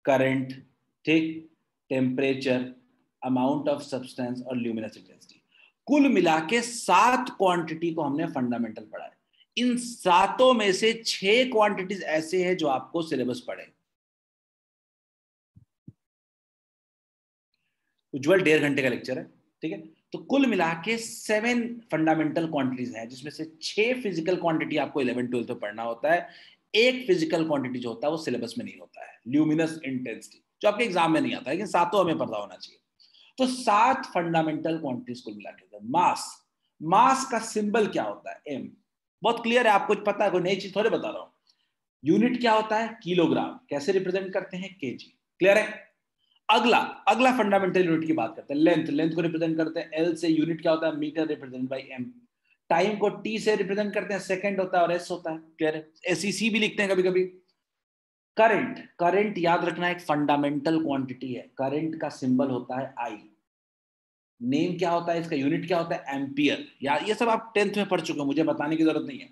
करंट, ठीक, टेम्परेचर, अमाउंट ऑफ सब्सटेंस और ल्यूमिनस इंटेंसिटी। कुल मिला के 7 क्वांटिटी को हमने फंडामेंटल पढ़ा है। इन 7 में से 6 क्वांटिटीज ऐसे हैं जो आपको सिलेबस पढ़े। उज्जवल 1.5 घंटे का लेक्चर है, ठीक है। तो कुल मिला के 7 फंडामेंटल क्वांटिटीज हैं, जिसमें से 6 फिजिकल क्वांटिटी आपको 11 12 में पढ़ना होता है। एक फिजिकल क्वांटिटी जो होता है वो सिलेबस में नहीं होता है, ल्यूमिनस इंटेंसिटी, जो आपके एग्जाम में नहीं आता है, लेकिन 7 हमें पता होना चाहिए। तो 7 फंडामेंटल क्वांटिटीज कुल मिला के। मास, मास का सिंबल क्या होता है, एम। बहुत क्लियर है, आपको पता है, कोई नई चीज थोड़ी बता रहा हूं। यूनिट क्या होता है, किलोग्राम। कैसे रिप्रेजेंट करते हैं, केजी। क्लियर है। अगला अगला फंडामेंटल यूनिट की बात करते हैं, लेंथ। लेंथ को रिप्रेजेंट करते हैं एल से। यूनिट क्या होता है, metre, represent by M. Time को टी से रिप्रेजेंट करते हैं, सेकंड होता है, और एस होता है। क्लियर है, एसईसी भी लिखते हैं कभी कभी। करंट, करंट याद रखना एक फंडामेंटल क्वांटिटी है। करंट का सिंबल होता है आई। नेम क्या होता है इसका, यूनिट क्या होता है, एम्पियर। यार ये सब आप 10th में पढ़ चुके हो, मुझे बताने की जरूरत नहीं है।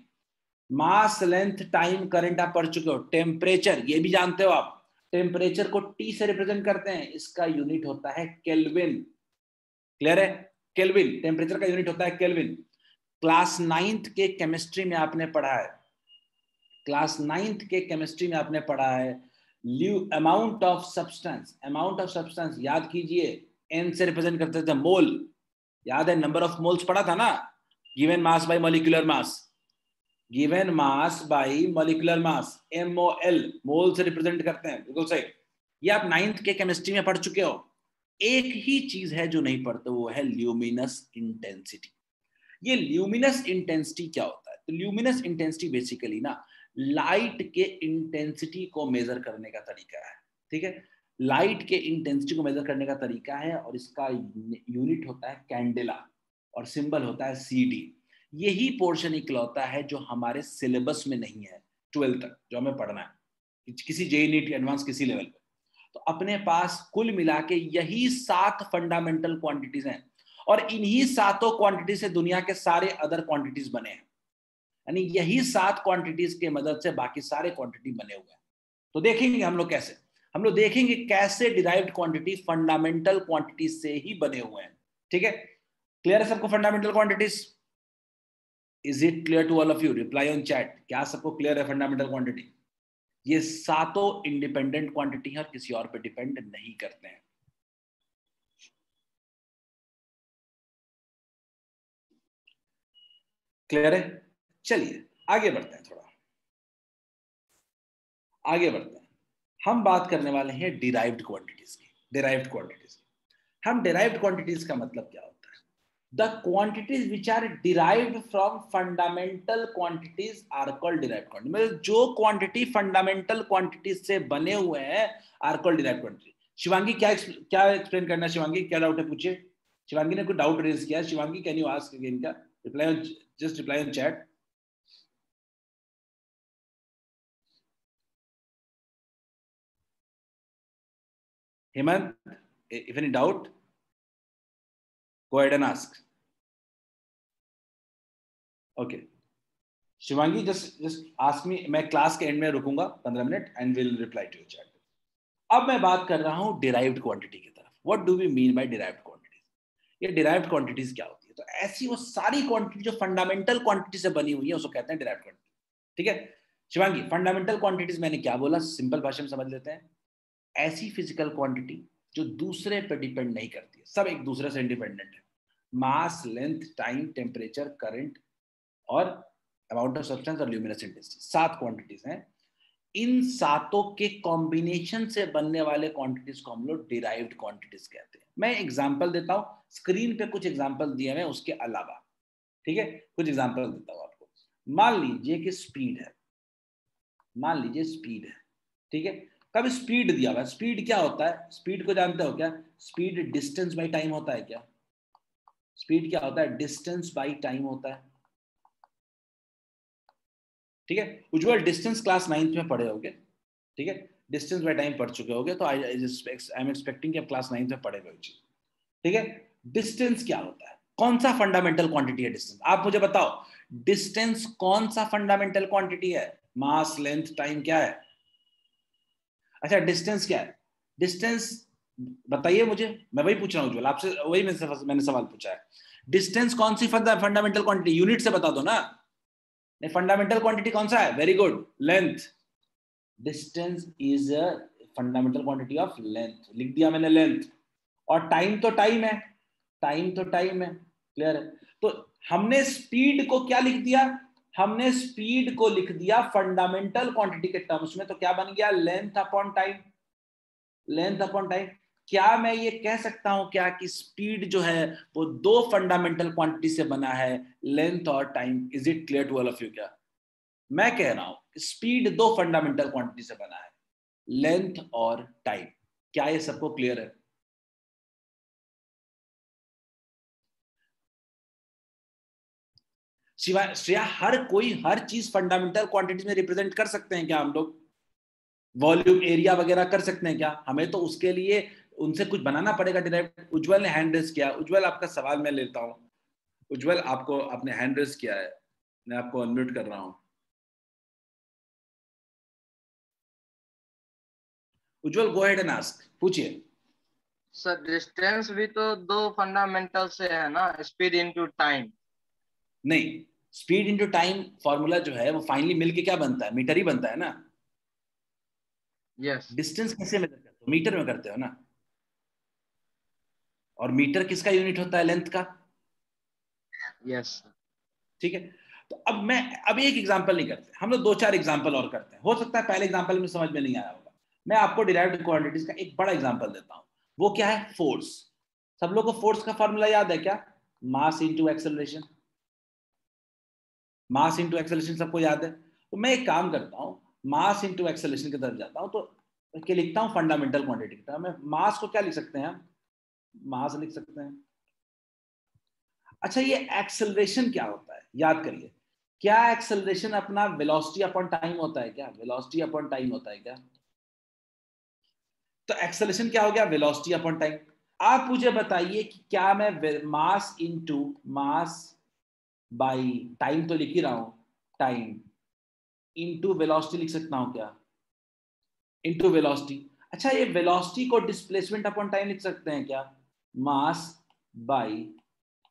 मास, लेंथ, टाइम, करंट आप पढ़ चुके हो। टेम्परेचर ये भी जानते हो आप, टेम्परेचर को टी से रिप्रेजेंट करते हैं, इसका यूनिट होता है केल्विन। क्लियर है, केल्विन टेम्परेचर का यूनिट होता है, केल्विन। क्लास 9th के केमिस्ट्री में आपने पढ़ा है, क्लास 9th के केमिस्ट्री में आपने पढ़ा है amount of substance. Amount of substance याद कीजिए, एन से रिप्रेजेंट करते थे, मोल। याद है, नंबर ऑफ मोल्स पढ़ा था ना, given mass by molecular mass, given mass by molecular mass, MOL, मोल से रिप्रेजेंट करते हैं, बिल्कुल सही। ये आप 9th के केमिस्ट्री में पढ़ चुके हो। एक ही चीज है जो नहीं पढ़ते, वो है ल्यूमिनस इंटेंसिटी। ये ल्यूमिनस इंटेंसिटी क्या होता है, तो ल्यूमिनस इंटेंसिटी बेसिकली ना लाइट के इंटेंसिटी को मेजर करने का तरीका है, ठीक है। लाइट के इंटेंसिटी को मेजर करने का तरीका है, और इसका यूनिट होता है कैंडेला, और सिंबल होता है CD। यही पोर्शन इकलौता है जो हमारे सिलेबस में नहीं है 12th तक, जो हमें पढ़ना है किसी JEE नीट एडवांस किसी लेवल पे। तो अपने पास कुल मिला के यही 7 फंडामेंटल क्वांटिटीज हैं और इन्हीं 7 क्वांटिटी से दुनिया के सारे अदर क्वांटिटीज बने हैं। यानी यही 7 क्वांटिटीज के मदद से बाकी सारे क्वांटिटी बने हुए हैं। तो देखेंगे हम लोग कैसे, हम लोग देखेंगे कैसे डिराइव्ड क्वांटिटी फंडामेंटल क्वांटिटी से ही बने हुए हैं। ठीक है, क्लियर है सबको fundamental quantities? Is it clear to all of you? Reply on chat. क्या सबको क्लियर है फंडामेंटल क्वांटिटी? ये 7 इंडिपेंडेंट क्वांटिटी है और किसी और पे डिपेंड नहीं करते हैं। क्लियर है? चलिए आगे बढ़ते हैं, थोड़ा आगे बढ़ते हैं। हम बात करने वाले हैं डिराइव्ड क्वांटिटीज की। डिराइव्ड क्वांटिटीज, हम डिराइव्ड क्वांटिटीज का मतलब क्या होता है? The quantities which are derived from fundamental quantities are called derived quantity. मतलब जो क्वांटिटी फंडामेंटल क्वांटिटीज से बने हुए हैं are called derived quantity. Shivangi क्या एक्सप्लेन करना है? शिवांगी क्या डाउट है, पूछिए। शिवांगी ने कोई डाउट रेज किया? Shivangi can you ask again? का reply on, just reply on chat. Hemant, if any doubt, go ahead and ask. Okay. Shivangi just ask me. मैं क्लास के एंड में रुकूंगा 15 minute and will reply to your chat. अब मैं बात कर रहा हूं डिराइव्ड क्वांटिटी की तरफ। What do we mean by derived quantities? ये डिराइव्ड क्वांटिटीज क्या होती है? तो ऐसी वो सारी क्वांटिटी जो फंडामेंटल क्वांटिटी से बनी हुई है उसको कहते हैं डिराइव्ड क्वांटिटी। ठीक है शिवांगी, फंडामेंटल क्वांटिटीज मैंने क्या बोला? सिंपल भाषा में समझ लेते हैं। ऐसी फिजिकल क्वांटिटी जो दूसरे पे डिपेंड नहीं करती है, सब एक दूसरे से इंडिपेंडेंट है। Mass, length, time, temperature, current और अमाउंट ऑफ सब्सटेंस और ल्यूमिनेसेंट डिस्टेंस, 7 क्वांटिटीज हैं। इन 7 के कॉम्बिनेशन से बनने वाले क्वांटिटीज को हम लोग डिराइव्ड क्वांटिटीज कहते हैं। मैं एग्जांपल देता हूं, स्क्रीन पे कुछ एग्जांपल दिए हैं उसके अलावा। ठीक है, कुछ एग्जांपल देता हूं आपको। मान लीजिए कि स्पीड है, मान लीजिए स्पीड है। ठीक है, कब स्पीड दिया हुआ है? स्पीड क्या होता है? स्पीड को जानते हो क्या? स्पीड डिस्टेंस बाई टाइम होता है क्या? स्पीड क्या होता है? डिस्टेंस बाई टाइम होता है। ठीक है, उज्जवल डिस्टेंस क्लास 9th में पढ़े होगे। ठीक है, डिस्टेंस बाई टाइम पढ़ चुके होगे, तो आई एम एक्सपेक्टिंग कि आप क्लास 9th में पढ़े हुए। ठीक है, डिस्टेंस क्या होता है? कौन सा फंडामेंटल क्वांटिटी है डिस्टेंस? आप मुझे बताओ, डिस्टेंस कौन सा फंडामेंटल क्वांटिटी है? मास, लेंथ, टाइम क्या है? अच्छा, डिस्टेंस क्या है? डिस्टेंस बताइए मुझे, मैं वही पूछ रहा हूँ उज्जवल आपसे, वही मैंने सवाल पूछा है। डिस्टेंस कौन सी फंडामेंटल क्वांटिटी? यूनिट से बता दो ना। नहीं, फंडामेंटल क्वांटिटी कौन सा है? Very good, length. Distance is a fundamental quantity of length, लिख दिया मैंने लेंथ। और टाइम तो टाइम है, टाइम तो टाइम है। क्लियर है? तो हमने स्पीड को क्या लिख दिया? हमने स्पीड को लिख दिया फंडामेंटल क्वांटिटी के टर्म्स में, तो क्या बन गया? Length upon time. Length upon time. क्या मैं ये कह सकता हूं क्या कि स्पीड जो है वो 2 फंडामेंटल क्वांटिटी से बना है, लेंथ और time? Is it clear to all of you? क्या मैं कह रहा हूं? स्पीड 2 फंडामेंटल क्वांटिटी से बना है, लेंथ और टाइम। क्या ये सबको क्लियर है? शिवाय श्रेया, हर कोई हर चीज फंडामेंटल क्वांटिटीज में रिप्रेजेंट कर सकते हैं क्या हम लोग? वॉल्यूम, एरिया वगैरह कर सकते हैं क्या? हमें तो उसके लिए उनसे कुछ बनाना पड़ेगा डिराइव। उज्जवल ने हैंड रेस किया। उज्जवल, आपका सवाल मैं लेता हूं। उज्जवल, आपको आपने हैंड रेस किया है, मैं आपको अनम्यूट कर रहा हूं। उज्जवल, गो अहेड एंड आस्क, पूछिए। सर डिस्टेंस भी तो 2 फंडामेंटल से है ना, स्पीड इनटू टाइम। नहीं, स्पीड इंटू टाइम फॉर्मूला जो है वो फाइनली मिलके क्या बनता है? मीटर ही बनता है ना। यस। डिस्टेंस कैसे मेजर करते हो? मीटर में करते हो ना। और मीटर किसका यूनिट होता है? लेंथ का। यस। ठीक है, तो अब एक एग्जांपल नहीं करते हम लोग, 2-4 एग्जांपल और करते हैं। हो सकता है पहले एग्जांपल में समझ में नहीं आया होगा। मैं आपको डिराइव्ड क्वांटिटीज का एक बड़ा एग्जांपल देता हूं। वो क्या है? फोर्स। सब लोगों को फोर्स का फॉर्मूला याद है क्या? Mass into acceleration. Mass into acceleration सबको याद है। तो मैं एक काम करता हूं, मास इंटू एक्सेलरेशन की तरफ जाता हूं, तो क्या लिखता हूं? फंडामेंटल क्वांटिटी की तरह। मैं मास को क्या लिख सकते हैं? मास लिख सकते हैं। अच्छा, ये एक्सेलरेशन क्या होता है? याद करिए, क्या एक्सेलरेशन अपना वेलोसिटी अपॉन टाइम होता है क्या? वेलोसिटी अपॉन टाइम होता है क्या? तो एक्सेलरेशन क्या हो गया? Velocity upon time. आप मुझे बताइए कि क्या मैं mass into mass by time तो लिख ही रहा हूं, टाइम इनटू वेलोसिटी लिख सकता हूं क्या? Into velocity. अच्छा, ये वेलोसिटी को डिस्प्लेसमेंट अपॉन टाइम लिख सकते हैं क्या? मास बाई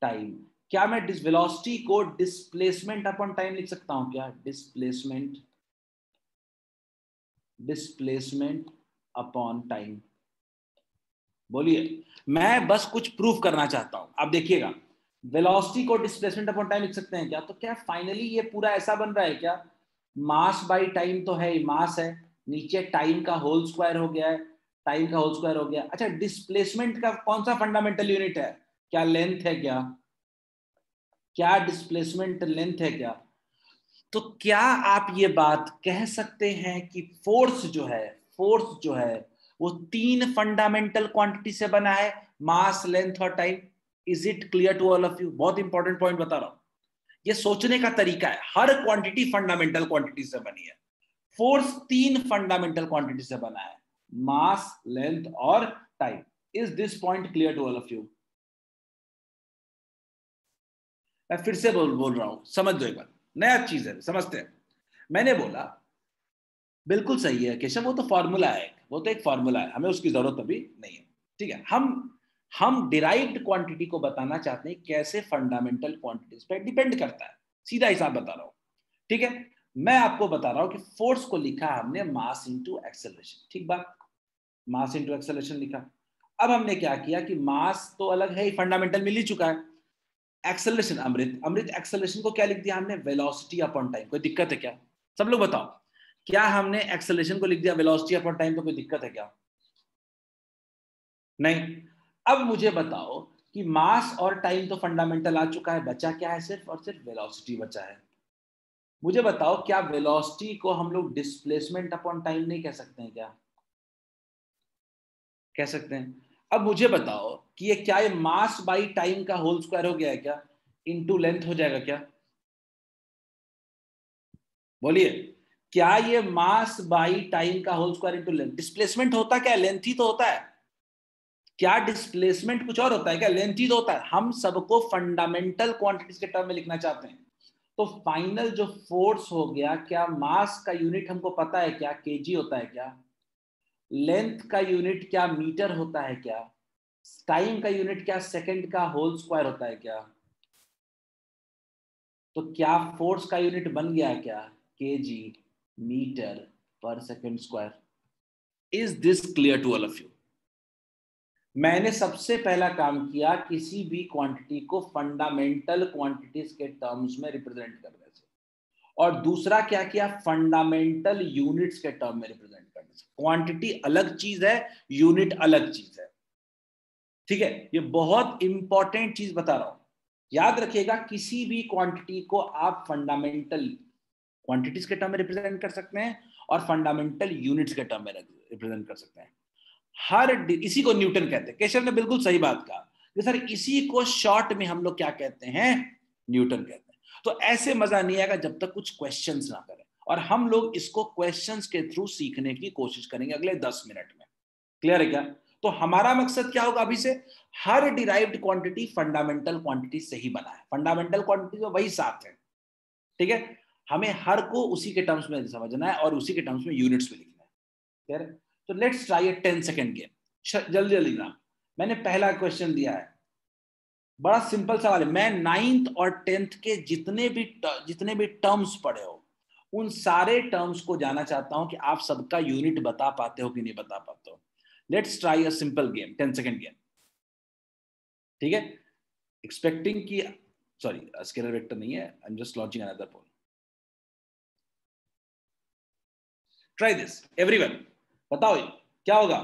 टाइम। क्या मैं वेलोसिटी को डिस्प्लेसमेंट अपॉन टाइम लिख सकता हूं क्या? Displacement upon time. बोलिए, मैं बस कुछ प्रूफ करना चाहता हूं। आप देखिएगा, वेलोसिटी को डिस्प्लेसमेंट अपॉन टाइम लिख सकते हैं क्या? तो क्या फाइनली ये पूरा ऐसा बन रहा है क्या? मास बाई टाइम तो है, मास है, नीचे टाइम का होल स्क्वायर हो गया है, टाइम का होल स्क्वायर हो गया। अच्छा, डिस्प्लेसमेंट का कौन सा फंडामेंटल यूनिट है? क्या लेंथ है क्या? क्या डिस्प्लेसमेंट लेंथ है क्या? तो क्या आप ये बात कह सकते हैं कि फोर्स जो है वो तीन फंडामेंटल क्वांटिटी से बना है, मास, लेंथ और time? Is it clear to all of you? बहुत इंपॉर्टेंट पॉइंट बता रहा हूं। ये सोचने का तरीका है। हर क्वांटिटी फंडामेंटल क्वांटिटी से बनी है। फोर्स तीन फंडामेंटल क्वांटिटी से बना है, मास, लेंथ और time. Is this point clear to all of you? मैं फिर से बोल रहा हूं, समझ दो एक बार, नया चीज है, समझते हैं। मैंने बोला बिल्कुल सही है केशव, वो तो फॉर्मूला है, वो तो एक फॉर्मूला है, हमें उसकी जरूरत अभी नहीं है। ठीक है, हम डिराइव्ड क्वांटिटी को बताना चाहते हैं कैसे फंडामेंटल क्वांटिटीज पे डिपेंड करता है। सीधा हिसाब बता रहा हूं। ठीक है, मैं आपको बता रहा हूं कि फोर्स को लिखा हमने मास इंटू एक्सेलरेशन। ठीक बात, मास इंटू एक्सेलरेशन लिखा। अब हमने क्या किया कि मास तो अलग है, फंडामेंटल मिल ही चुका है। एक्सेलरेशन, अमृत एक्सेलरेशन को क्या लिख दिया हमने? Velocity upon time. कोई दिक्कत है क्या? सब लोग बताओ, क्या हमने एक्सेलरेशन को लिख दिया वेलोसिटी अपॉन टाइम तो कोई दिक्कत है क्या? नहीं। अब मुझे बताओ कि मास और टाइम तो फंडामेंटल आ चुका है, बचा क्या है? सिर्फ और सिर्फ वेलोसिटी बचा है। मुझे बताओ, क्या वेलोसिटी को हम लोग डिस्प्लेसमेंट अपॉन टाइम नहीं कह सकते हैं क्या? कह सकते हैं। अब मुझे बताओ कि ये क्या, ये मास बाई टाइम का होल स्क्वायर हो गया है क्या? इनटू लेंथ हो जाएगा क्या? बोलिए, क्या ये मास बाई टाइम का whole square into length? Displacement होता क्या? लेंथ ही तो होता है। क्या डिस्प्लेसमेंट कुछ और होता है क्या? लेंथ ही तो होता है। हम सबको फंडामेंटल क्वांटिटीज के टर्म में लिखना चाहते हैं। तो फाइनल जो फोर्स हो गया, क्या मास का यूनिट हमको पता है क्या? केजी होता है क्या? लेंथ का यूनिट क्या मीटर होता है क्या? टाइम का यूनिट क्या सेकंड का होल स्क्वायर होता है क्या? तो क्या फोर्स का यूनिट बन गया है क्या? केजी मीटर पर second square. Is this clear to all of you? मैंने सबसे पहला काम किया किसी भी क्वांटिटी को फंडामेंटल क्वांटिटीज के टर्म्स में रिप्रेजेंट करने से, और दूसरा क्या किया? फंडामेंटल यूनिट्स के टर्म में रिप्रेजेंट करने से। क्वांटिटी अलग चीज है, यूनिट अलग चीज है। ठीक है, ये बहुत इंपॉर्टेंट चीज बता रहा हूं, याद रखिएगा। किसी भी क्वांटिटी को आप फंडामेंटल क्वांटिटीज के टर्म में रिप्रेजेंट कर सकते हैं और फंडामेंटल यूनिट्स के टर्म में रिप्रेजेंट कर सकते हैं। इसी को न्यूटन कहते हैं। केशव ने बिल्कुल सही बात कहा कि सर इसी को शॉर्ट में हम लोग क्या कहते हैं? न्यूटन कहते हैं। तो ऐसे मजा नहीं आएगा जब तक कुछ क्वेश्चंस ना करें, और हम लोग इसको क्वेश्चंस के थ्रू सीखने की कोशिश करेंगे अगले 10 मिनट में। क्लियर है क्या? तो हमारा मकसद क्या होगा अभी से? हर डिराइव्ड क्वांटिटी फंडामेंटल क्वांटिटी से ही बना है। फंडामेंटल क्वांटिटी तो वही सात है। ठीक है, हमें हर को उसी के टर्म्स में समझना है और उसी के टर्म्स में यूनिट्स में लिखना है। क्लियर है? तो let's try A 10 second game. जल्दी जल्दी ना, मैंने पहला क्वेश्चन दिया है, बड़ा सिंपल सवाल है। मैं 9th और 10th के जितने भी टर्म्स पढ़े हो, उन सारे टर्म्स को जानना चाहता हूं कि आप सबका यूनिट बता पाते हो कि नहीं बता पाते हो। Let's try a simple game, 10 second game. ठीक है, एक्सपेक्टिंग की, सॉरी स्केलर वेक्टर नहीं है, I am just launching another poll. Try this everyone, बताओ क्या होगा?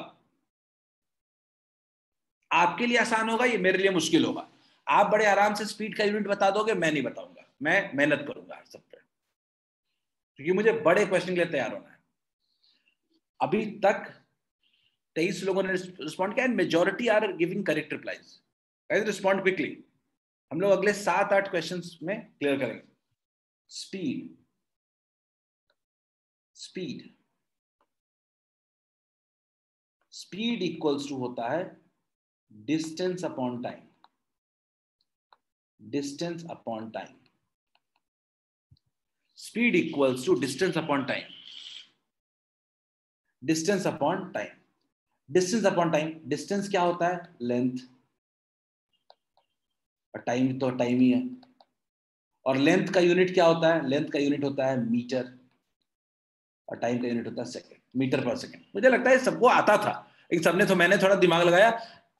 आपके लिए आसान होगा, ये मेरे लिए मुश्किल होगा। आप बड़े आराम से स्पीड का यूनिट बता दोगे, मैं नहीं बताऊंगा। मैं मेहनत करूंगा हर सब पे, क्योंकि मुझे बड़े क्वेश्चन के लिए तैयार होना है। अभी तक 23 लोगों ने रिस्पॉन्ड किया, majority are giving correct replies. Guys respond quickly, हम लोग अगले 7-8 क्वेश्चंस में क्लियर करेंगे। Speed, speed, speed equals to होता है distance upon time, distance upon time. Speed equals to distance upon time, distance upon time. Distance upon time, distance क्या होता है? लेंथ, और टाइम तो टाइम ही है। और लेंथ का यूनिट क्या होता है? लेंथ का यूनिट होता है मीटर, और टाइम का यूनिट होता है सेकंड, मीटर पर सेकंड। मुझे लगता है सबको आता था, लेकिन सबने तो, मैंने थोड़ा दिमाग लगाया।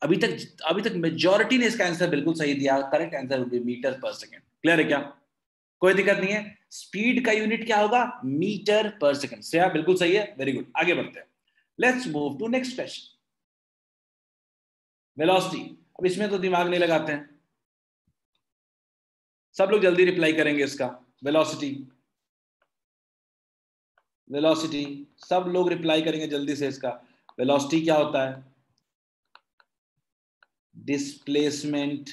अभी तक मेजॉरिटी ने इसका आंसर बिल्कुल सही दिया। Correct answer would be metre पर सेकंड। क्लियर है क्या? कोई दिक्कत नहीं है। स्पीड का यूनिट क्या होगा? मीटर पर सेकंड। से बिल्कुल सही है, वेरी गुड। आगे बढ़ते हैं। Let's move to next question, velocity. अब इसमें तो दिमाग नहीं लगाते हैं, सब लोग जल्दी रिप्लाई करेंगे इसका। वेलोसिटी, वेलोसिटी, सब लोग रिप्लाई करेंगे जल्दी से इसका। वेलोसिटी क्या होता है? Displacement,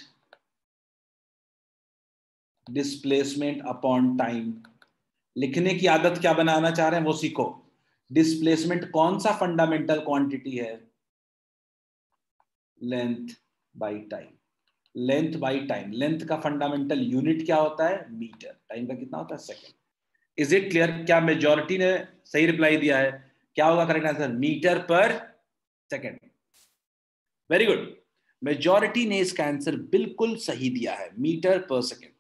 displacement upon time. लिखने की आदत क्या बनाना चाह रहे हैं वो सीखो। डिस्प्लेसमेंट कौन सा फंडामेंटल क्वांटिटी है? Length by time, length by time. Length का फंडामेंटल यूनिट क्या होता है? मीटर। टाइम का कितना होता है? सेकंड। Is it clear? क्या मेजॉरिटी ने सही रिप्लाई दिया है? क्या होगा करेक्ट आंसर? मीटर पर सेकंड। Very good. मेजॉरिटी ने इसका आंसर बिल्कुल सही दिया है, मीटर पर second.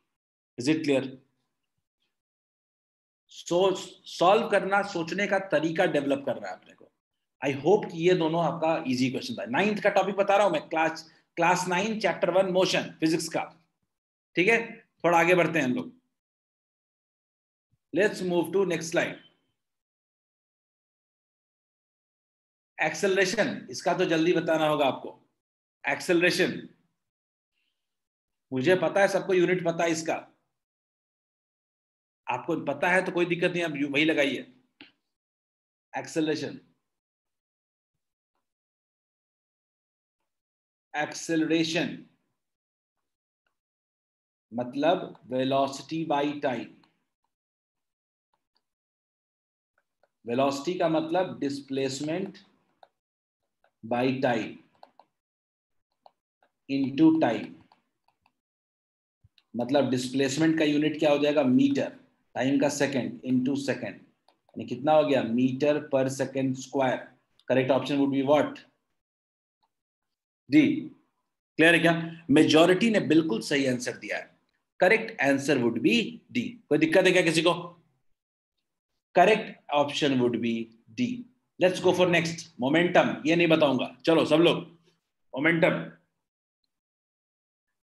Is it clear? Solve करना, सोचने का तरीका डेवलप करना है अपने को। आई होप कि ये दोनों आपका इजी क्वेश्चन था। 9th का टॉपिक बता रहा हूं मैं, क्लास 9 चैप्टर 1 मोशन फिजिक्स का। ठीक है, थोड़ा आगे बढ़ते हैं हम लोग। Let's move to next slide. Acceleration, इसका तो जल्दी बताना होगा आपको। एक्सेलरेशन, मुझे पता है सबको यूनिट पता है इसका। आपको पता है तो कोई दिक्कत नहीं, आप वही लगाइए। एक्सेलरेशन, एक्सेलरेशन मतलब वेलोसिटी बाई टाइम। वेलोसिटी का मतलब displacement by time into time. मतलब डिस्प्लेसमेंट का यूनिट क्या हो जाएगा? मीटर। टाइम का सेकंड इनटू सेकंड, यानी कितना हो गया? मीटर पर second square. Correct option would be what? D. Clear है क्या? मेजॉरिटी ने बिल्कुल सही आंसर दिया है। Correct answer would be D. कोई दिक्कत है क्या किसी को? Correct option would be D. Let's go for next, momentum. ये नहीं बताऊंगा, चलो सब लोग momentum.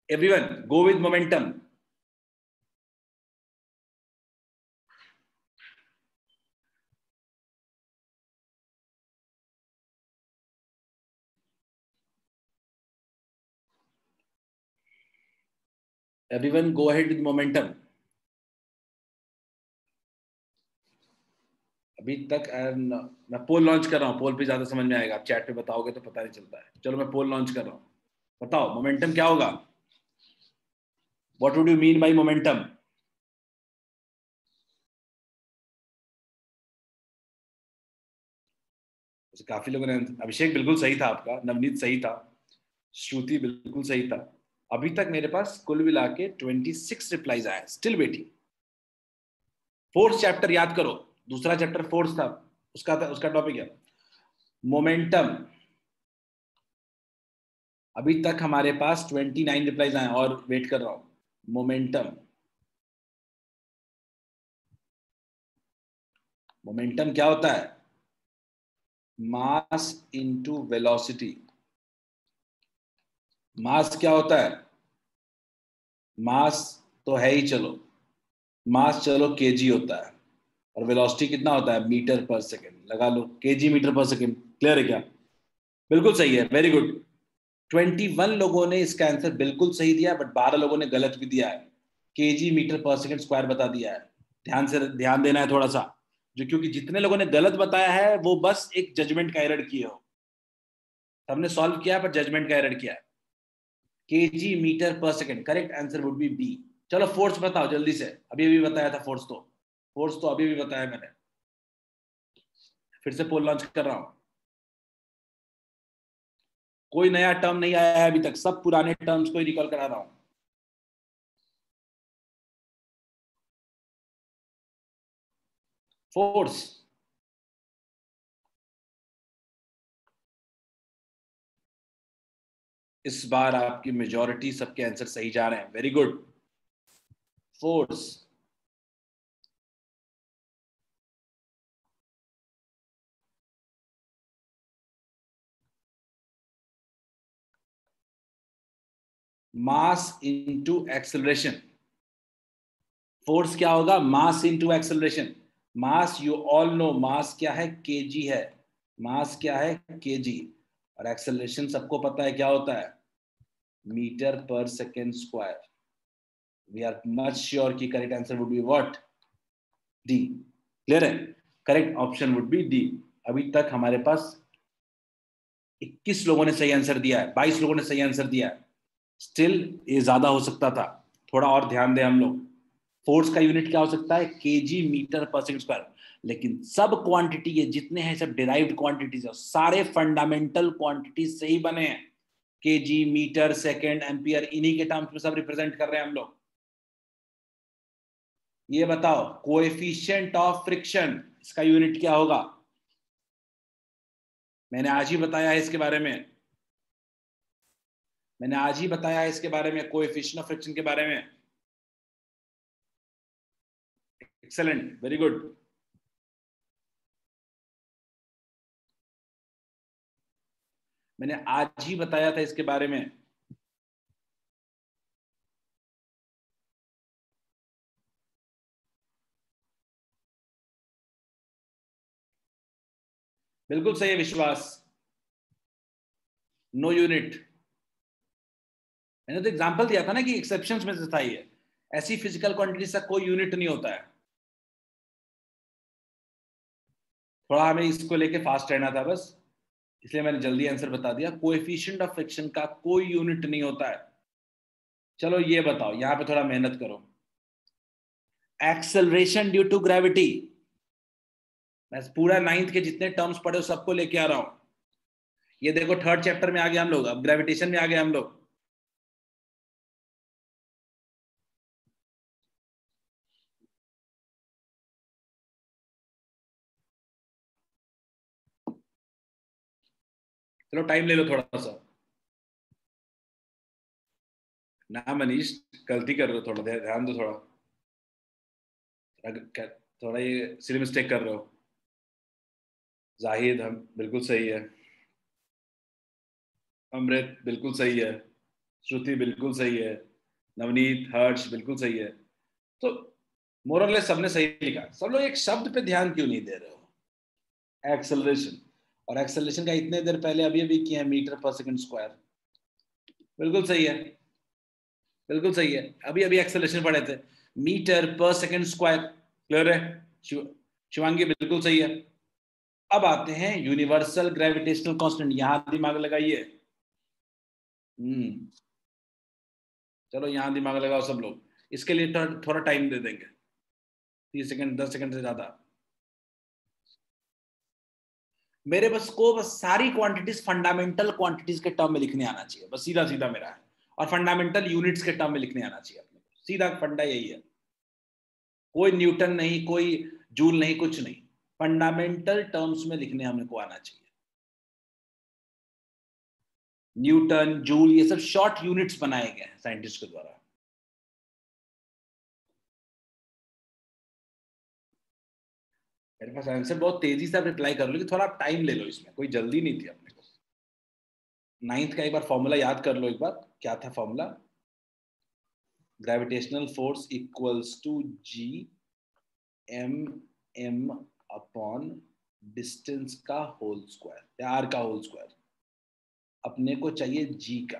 Everyone go with momentum. Everyone go ahead with momentum. अभी तक मैं पोल लॉन्च कर रहा हूँ, पोल पे ज्यादा समझ में आएगा। आप चैट पे बताओगे तो पता नहीं चलता है। चलो मैं पोल लॉन्च कर रहा हूँ, बताओ मोमेंटम क्या होगा? What would you mean by momentum? काफी लोगों ने, अभिषेक बिल्कुल सही था आपका, नवनीत सही था, श्रुति बिल्कुल सही था। अभी तक मेरे पास कुल मिला के 26 रिप्लाईज आए, स्टिल वेटिंग। फोर्थ चैप्टर याद करो, दूसरा चैप्टर फोर्थ था, उसका टॉपिक है मोमेंटम। अभी तक हमारे पास 29 रिप्लाईज आए और वेट कर रहा हूं। मोमेंटम, मोमेंटम क्या होता है? Mass into velocity. मास क्या होता है? मास तो है ही, चलो मास चलो केजी होता है, और वेलोसिटी कितना होता है? मीटर पर सेकंड। लगा लो केजी मीटर पर सेकंड। क्लियर है क्या? बिल्कुल सही है, वेरी गुड। 21 लोगों ने इसका आंसर बिल्कुल सही दिया, बट 12 लोगों ने गलत भी दिया है। केजी मीटर पर सेकंड स्क्वायर बता दिया है। ध्यान देना है थोड़ा सा, जो क्योंकि जितने लोगों ने गलत बताया है वो बस एक जजमेंट का एरर किए हो। हमने सॉल्व किया है पर जजमेंट का एरर किया है। केजी मीटर पर second, correct answer would be B. चलो फोर्स बताओ जल्दी से, अभी अभी बताया था फोर्स तो, फोर्स तो अभी भी बताया मैंने। फिर से पोल लॉन्च कर रहा हूं। कोई नया टर्म नहीं आया है अभी तक, सब पुराने टर्म्स को ही रिकॉल करा रहा हूं। फोर्स, इस बार आपकी मेजॉरिटी सबके आंसर सही जा रहे हैं, very good. Force, mass into acceleration. Force क्या होगा? Mass into acceleration. Mass you all know, mass क्या है? केजी है। मास क्या है? केजी। और एक्सेलरेशन सबको पता है क्या होता है? मीटर पर second square. We are much sure कि correct answer would be what? D. Clear है? Correct option would be D. अभी तक हमारे पास 21 लोगों ने सही आंसर दिया है, 22 लोगों ने सही आंसर दिया है। स्टिल ये ज्यादा हो सकता था, थोड़ा और ध्यान दें हम लोग। फोर्स का यूनिट क्या हो सकता है? केजी मीटर पर सेकंड स्क्वायर। लेकिन सब क्वांटिटी ये जितने हैं सब डिराइव्ड क्वांटिटीज है, सारे फंडामेंटल क्वांटिटीज से ही बने हैं। केजी, मीटर, सेकंड, एम्पियर, इन्हीं के टर्म्स में सब रिप्रेजेंट कर रहे हैं हम लोग। ये बताओ, कोएफिशिएंट ऑफ फ्रिक्शन, इसका यूनिट क्या होगा? मैंने आज ही बताया है इसके बारे में, मैंने आज ही बताया है इसके बारे में, कोएफिशिएंट ऑफ फ्रिक्शन के बारे में। Excellent, very good. मैंने आज ही बताया था इसके बारे में। बिल्कुल सही है विश्वास। No unit. मैंने तो एग्जांपल दिया था ना कि एक्सेप्शंस में से था ये। ऐसी फिजिकल क्वांटिटीज का कोई यूनिट नहीं होता है। थोड़ा हमें इसको लेके फास्ट रहना था बस, इसलिए मैंने जल्दी आंसर बता दिया। कोएफिशिएंट ऑफ फ्रिक्शन का कोई यूनिट नहीं होता है। चलो ये बताओ, यहां पे थोड़ा मेहनत करो। एक्सेलरेशन ड्यू टू ग्रेविटी, मैं पूरा 9th के जितने टर्म्स पढ़े सबको लेके आ रहा हूं। ये देखो 3rd चैप्टर में आ गए हम लोग, अब ग्रेविटेशन में आ गए हम लोग। चलो टाइम ले लो थोड़ा सा। ना मनीष, गलती कर रहे हो, थोड़ा ध्यान दो थोड़ा। थोड़ा ये सिली मिस्टेक कर रहे हो। जाहिद, हम बिल्कुल सही है। अमृत बिल्कुल सही है। श्रुति बिल्कुल सही है। नवनीत, हर्ष बिल्कुल सही है। तो मोरलेस सबने सही लिखा। सब लोग एक शब्द पे ध्यान क्यों नहीं दे रहे हो? एक्सेलरेशन। और एक्सेलरेशन का इतने देर पहले अभी अभी किया है, मीटर पर सेकंड स्क्वायर। बिल्कुल सही है, बिल्कुल सही है। अभी अभी एक्सेलरेशन पढ़े थे, मीटर पर सेकंड स्क्वायर। क्लियर है? शिवांगी बिल्कुल सही है। अब आते हैं यूनिवर्सल ग्रेविटेशनल कांस्टेंट, यहां दिमाग लगाइए। चलो यहां दिमाग लगाओ सब लोग, इसके लिए थोड़ा टाइम दे देंगे, 30 सेकंड, 10 सेकंड से ज्यादा। मेरे बस सारी क्वांटिटीज फंडामेंटल क्वांटिटीज के टर्म में लिखने आना चाहिए, बस सीधा सीधा मेरा है। और फंडामेंटल यूनिट्स के टर्म में लिखने आना चाहिए अपने को, सीधा फंडा यही है। कोई न्यूटन नहीं, कोई जूल नहीं, कुछ नहीं, फंडामेंटल टर्म्स में लिखने हमने को आना चाहिए। न्यूटन, जूल, ये सब शॉर्ट यूनिट्स बनाए गए हैं साइंटिस्ट के द्वारा। मेरे पास आंसर बहुत तेजी से आप रिप्लाई कर लो, कि थोड़ा आप टाइम ले लो, इसमें कोई जल्दी नहीं थी अपने को। 9th का एक बार फॉर्मूला याद कर लो एक बार, क्या था formula? Gravitational force equals to G M M upon distance का होल स्क्वायर, आर का होल स्क्वायर। अपने को चाहिए जी का,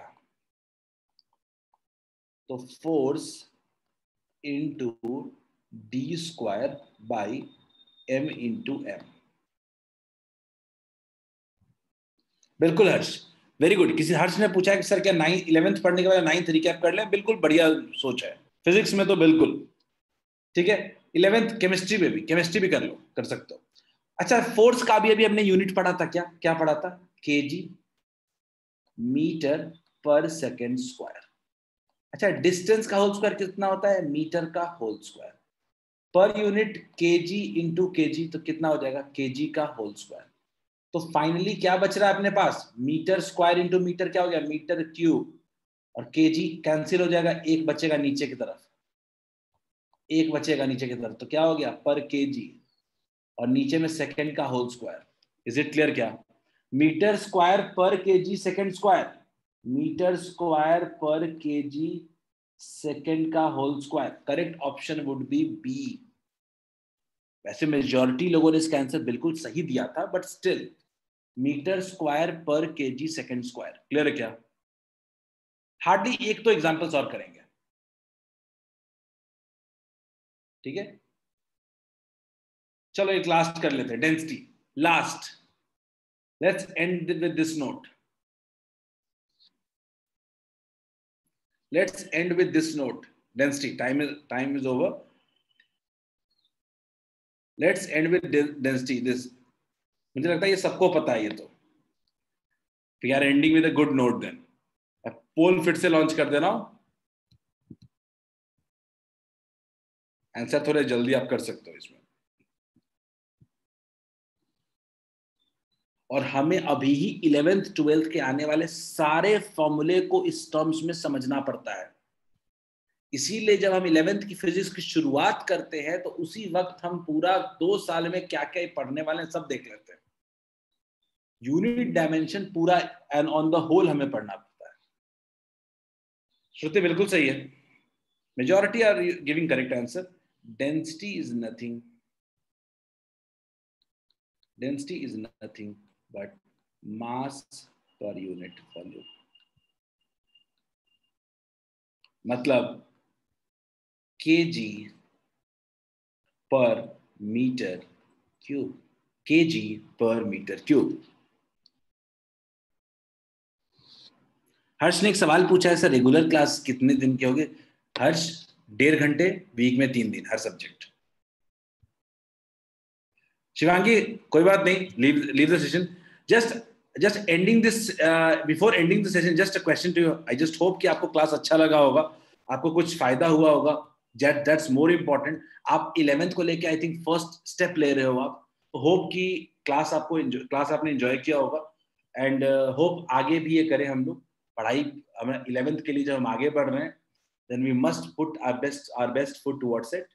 तो force into D square by M into M. बिल्कुल हर्ष, वेरी गुड। किसी हर्ष ने पूछा है कि सर क्या 11th पढ़ने के बाद 9th रिकैप कर लें? बिल्कुल बढ़िया सोच है। फिजिक्स में तो बिल्कुल ठीक है। 11th केमिस्ट्री में भी, केमिस्ट्री भी कर लो, कर सकते हो। अच्छा, फोर्स का भी अभी हमने यूनिट पढ़ा था, क्या क्या पढ़ा था? केजी। मीटर पर सेकेंड स्क्वायर। अच्छा, डिस्टेंस का होल स्क्वायर कितना होता है? मीटर का whole square. Per unit KG into KG, तो कितना हो जाएगा? केजी का होल स्क्वायर। तो फाइनली क्या बच रहा है अपने पास? मीटर स्क्वायर इंटू मीटर क्या हो गया? Metre cube. और केजी कैंसिल हो जाएगा, एक बचेगा नीचे की तरफ, एक बचेगा नीचे की तरफ, तो क्या हो गया? पर केजी, और नीचे में सेकंड का whole square. Is it clear? क्या metre square per KG second square, metre square per KG second का whole square. Correct option would be B. वैसे मेजॉरिटी लोगों ने इसका आंसर बिल्कुल सही दिया था, but still metre square per KG second square. Clear है क्या? हार्डली एक तो एग्जांपल्स और करेंगे, ठीक है? चलो एक लास्ट कर लेते हैं, density last. Let's end with this note, let's end with this note. Density, time is over. Let's end with density this. मुझे लगता है ये सबको पता है ये तो। We are ending with a good note then. Poll फिर से लॉन्च कर देना, आंसर थोड़े जल्दी आप कर सकते हो इसमें। और हमें अभी ही 11th 12th के आने वाले सारे फॉर्मूले को इस टर्म्स में समझना पड़ता है। इसीलिए जब हम 11th की फिजिक्स की शुरुआत करते हैं तो उसी वक्त हम पूरा 2 साल में क्या क्या पढ़ने वाले हैं सब देख लेते हैं। यूनिट डायमेंशन पूरा एंड ऑन द होल हमें पढ़ना पड़ता है। श्रुति बिल्कुल सही है, majority are giving correct answer. Density is nothing, density is nothing but mass per unit volume. मतलब KG per metre cube, KG per metre cube. Harsh ने एक सवाल पूछा है, सर रेगुलर क्लास कितने दिन के होंगे? हर्ष 1.5 घंटे, वीक में 3 दिन हर सब्जेक्ट। शिवांगी कोई बात नहीं, leave the session. Just ending this, before ending the session, just a question to you. I just hope कि आपको क्लास अच्छा लगा होगा, आपको कुछ फायदा हुआ होगा। That's more important. आप 11th को लेके आई थिंक फर्स्ट स्टेप ले रहे हो आप, होप कि क्लास आपने एंजॉय किया होगा, एंड होप आगे भी ये करें हम लोग पढ़ाई। 11th के लिए जब हम आगे बढ़ रहे हैं, then we must put our best foot towards it.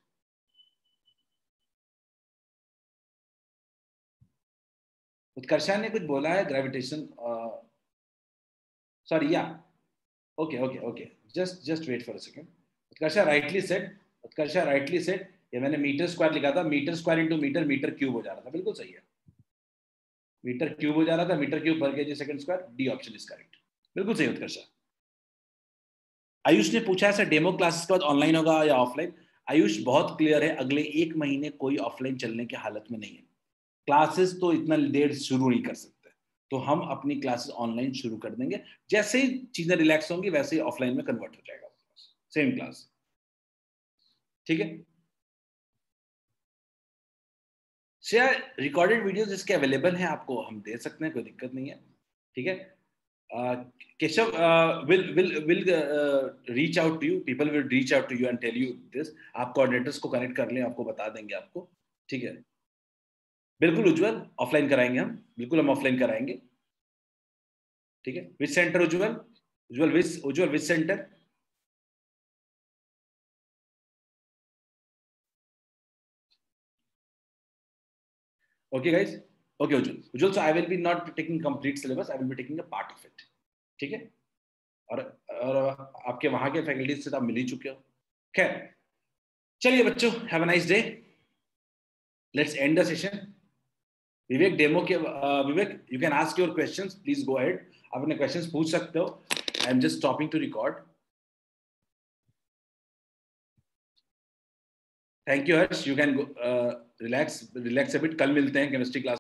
Utkarsha ने कुछ बोला है ग्रेविटेशन, सॉरी या okay just wait for a second. Utkarsha rightly said, ये मैंने मीटर स्क्वायर लिखा था, metre square into metre, metre cube हो जा रहा था। बिल्कुल सही है, मीटर क्यूब हो जा रहा था, मीटर क्यूब पर KG second square. D option is correct, बिल्कुल सही उत्कर्षा। आयुष ने पूछा है सर डेमो क्लासेस के बाद ऑनलाइन होगा या ऑफलाइन? आयुष बहुत क्लियर है, अगले 1 महीने कोई ऑफलाइन चलने की हालत में नहीं है। क्लासेस तो इतना देर शुरू नहीं कर सकते, तो हम अपनी क्लासेस ऑनलाइन शुरू कर देंगे। जैसे ही चीजें रिलैक्स होंगी वैसे ही ऑफलाइन में कन्वर्ट हो जाएगा सेम क्लास, ठीक है? शेयर रिकॉर्डेड वीडियोस जिसके अवेलेबल हैं आपको हम दे सकते हैं, कोई दिक्कत नहीं है, ठीक है? Keshav will reach out to you, people will reach out to you and tell you this। आप कोऑर्डिनेटर्स को कनेक्ट कर लें, आपको बता देंगे आपको, ठीक है? बिल्कुल उज्जवल, ऑफलाइन कराएंगे हम, बिल्कुल हम ऑफलाइन कराएंगे, ठीक है? विच centre Ujjwal? Ujjwal which centre? Okay guys, okay Ujjwal, so I will be not taking complete syllabus, I will be taking a part of it, ठीक है? और आपके वहां के फैकल्टी से तो आप मिल ही चुके हो। खैर चलिए बच्चों, have a nice day, let's end the session. Vivek demo के Vivek you can ask your questions, please go ahead, आप अपने क्वेश्चंस पूछ सकते हो। I am just stopping to record. Thank you Harsh, you can relax a bit. कल मिलते हैं केमिस्ट्री क्लास।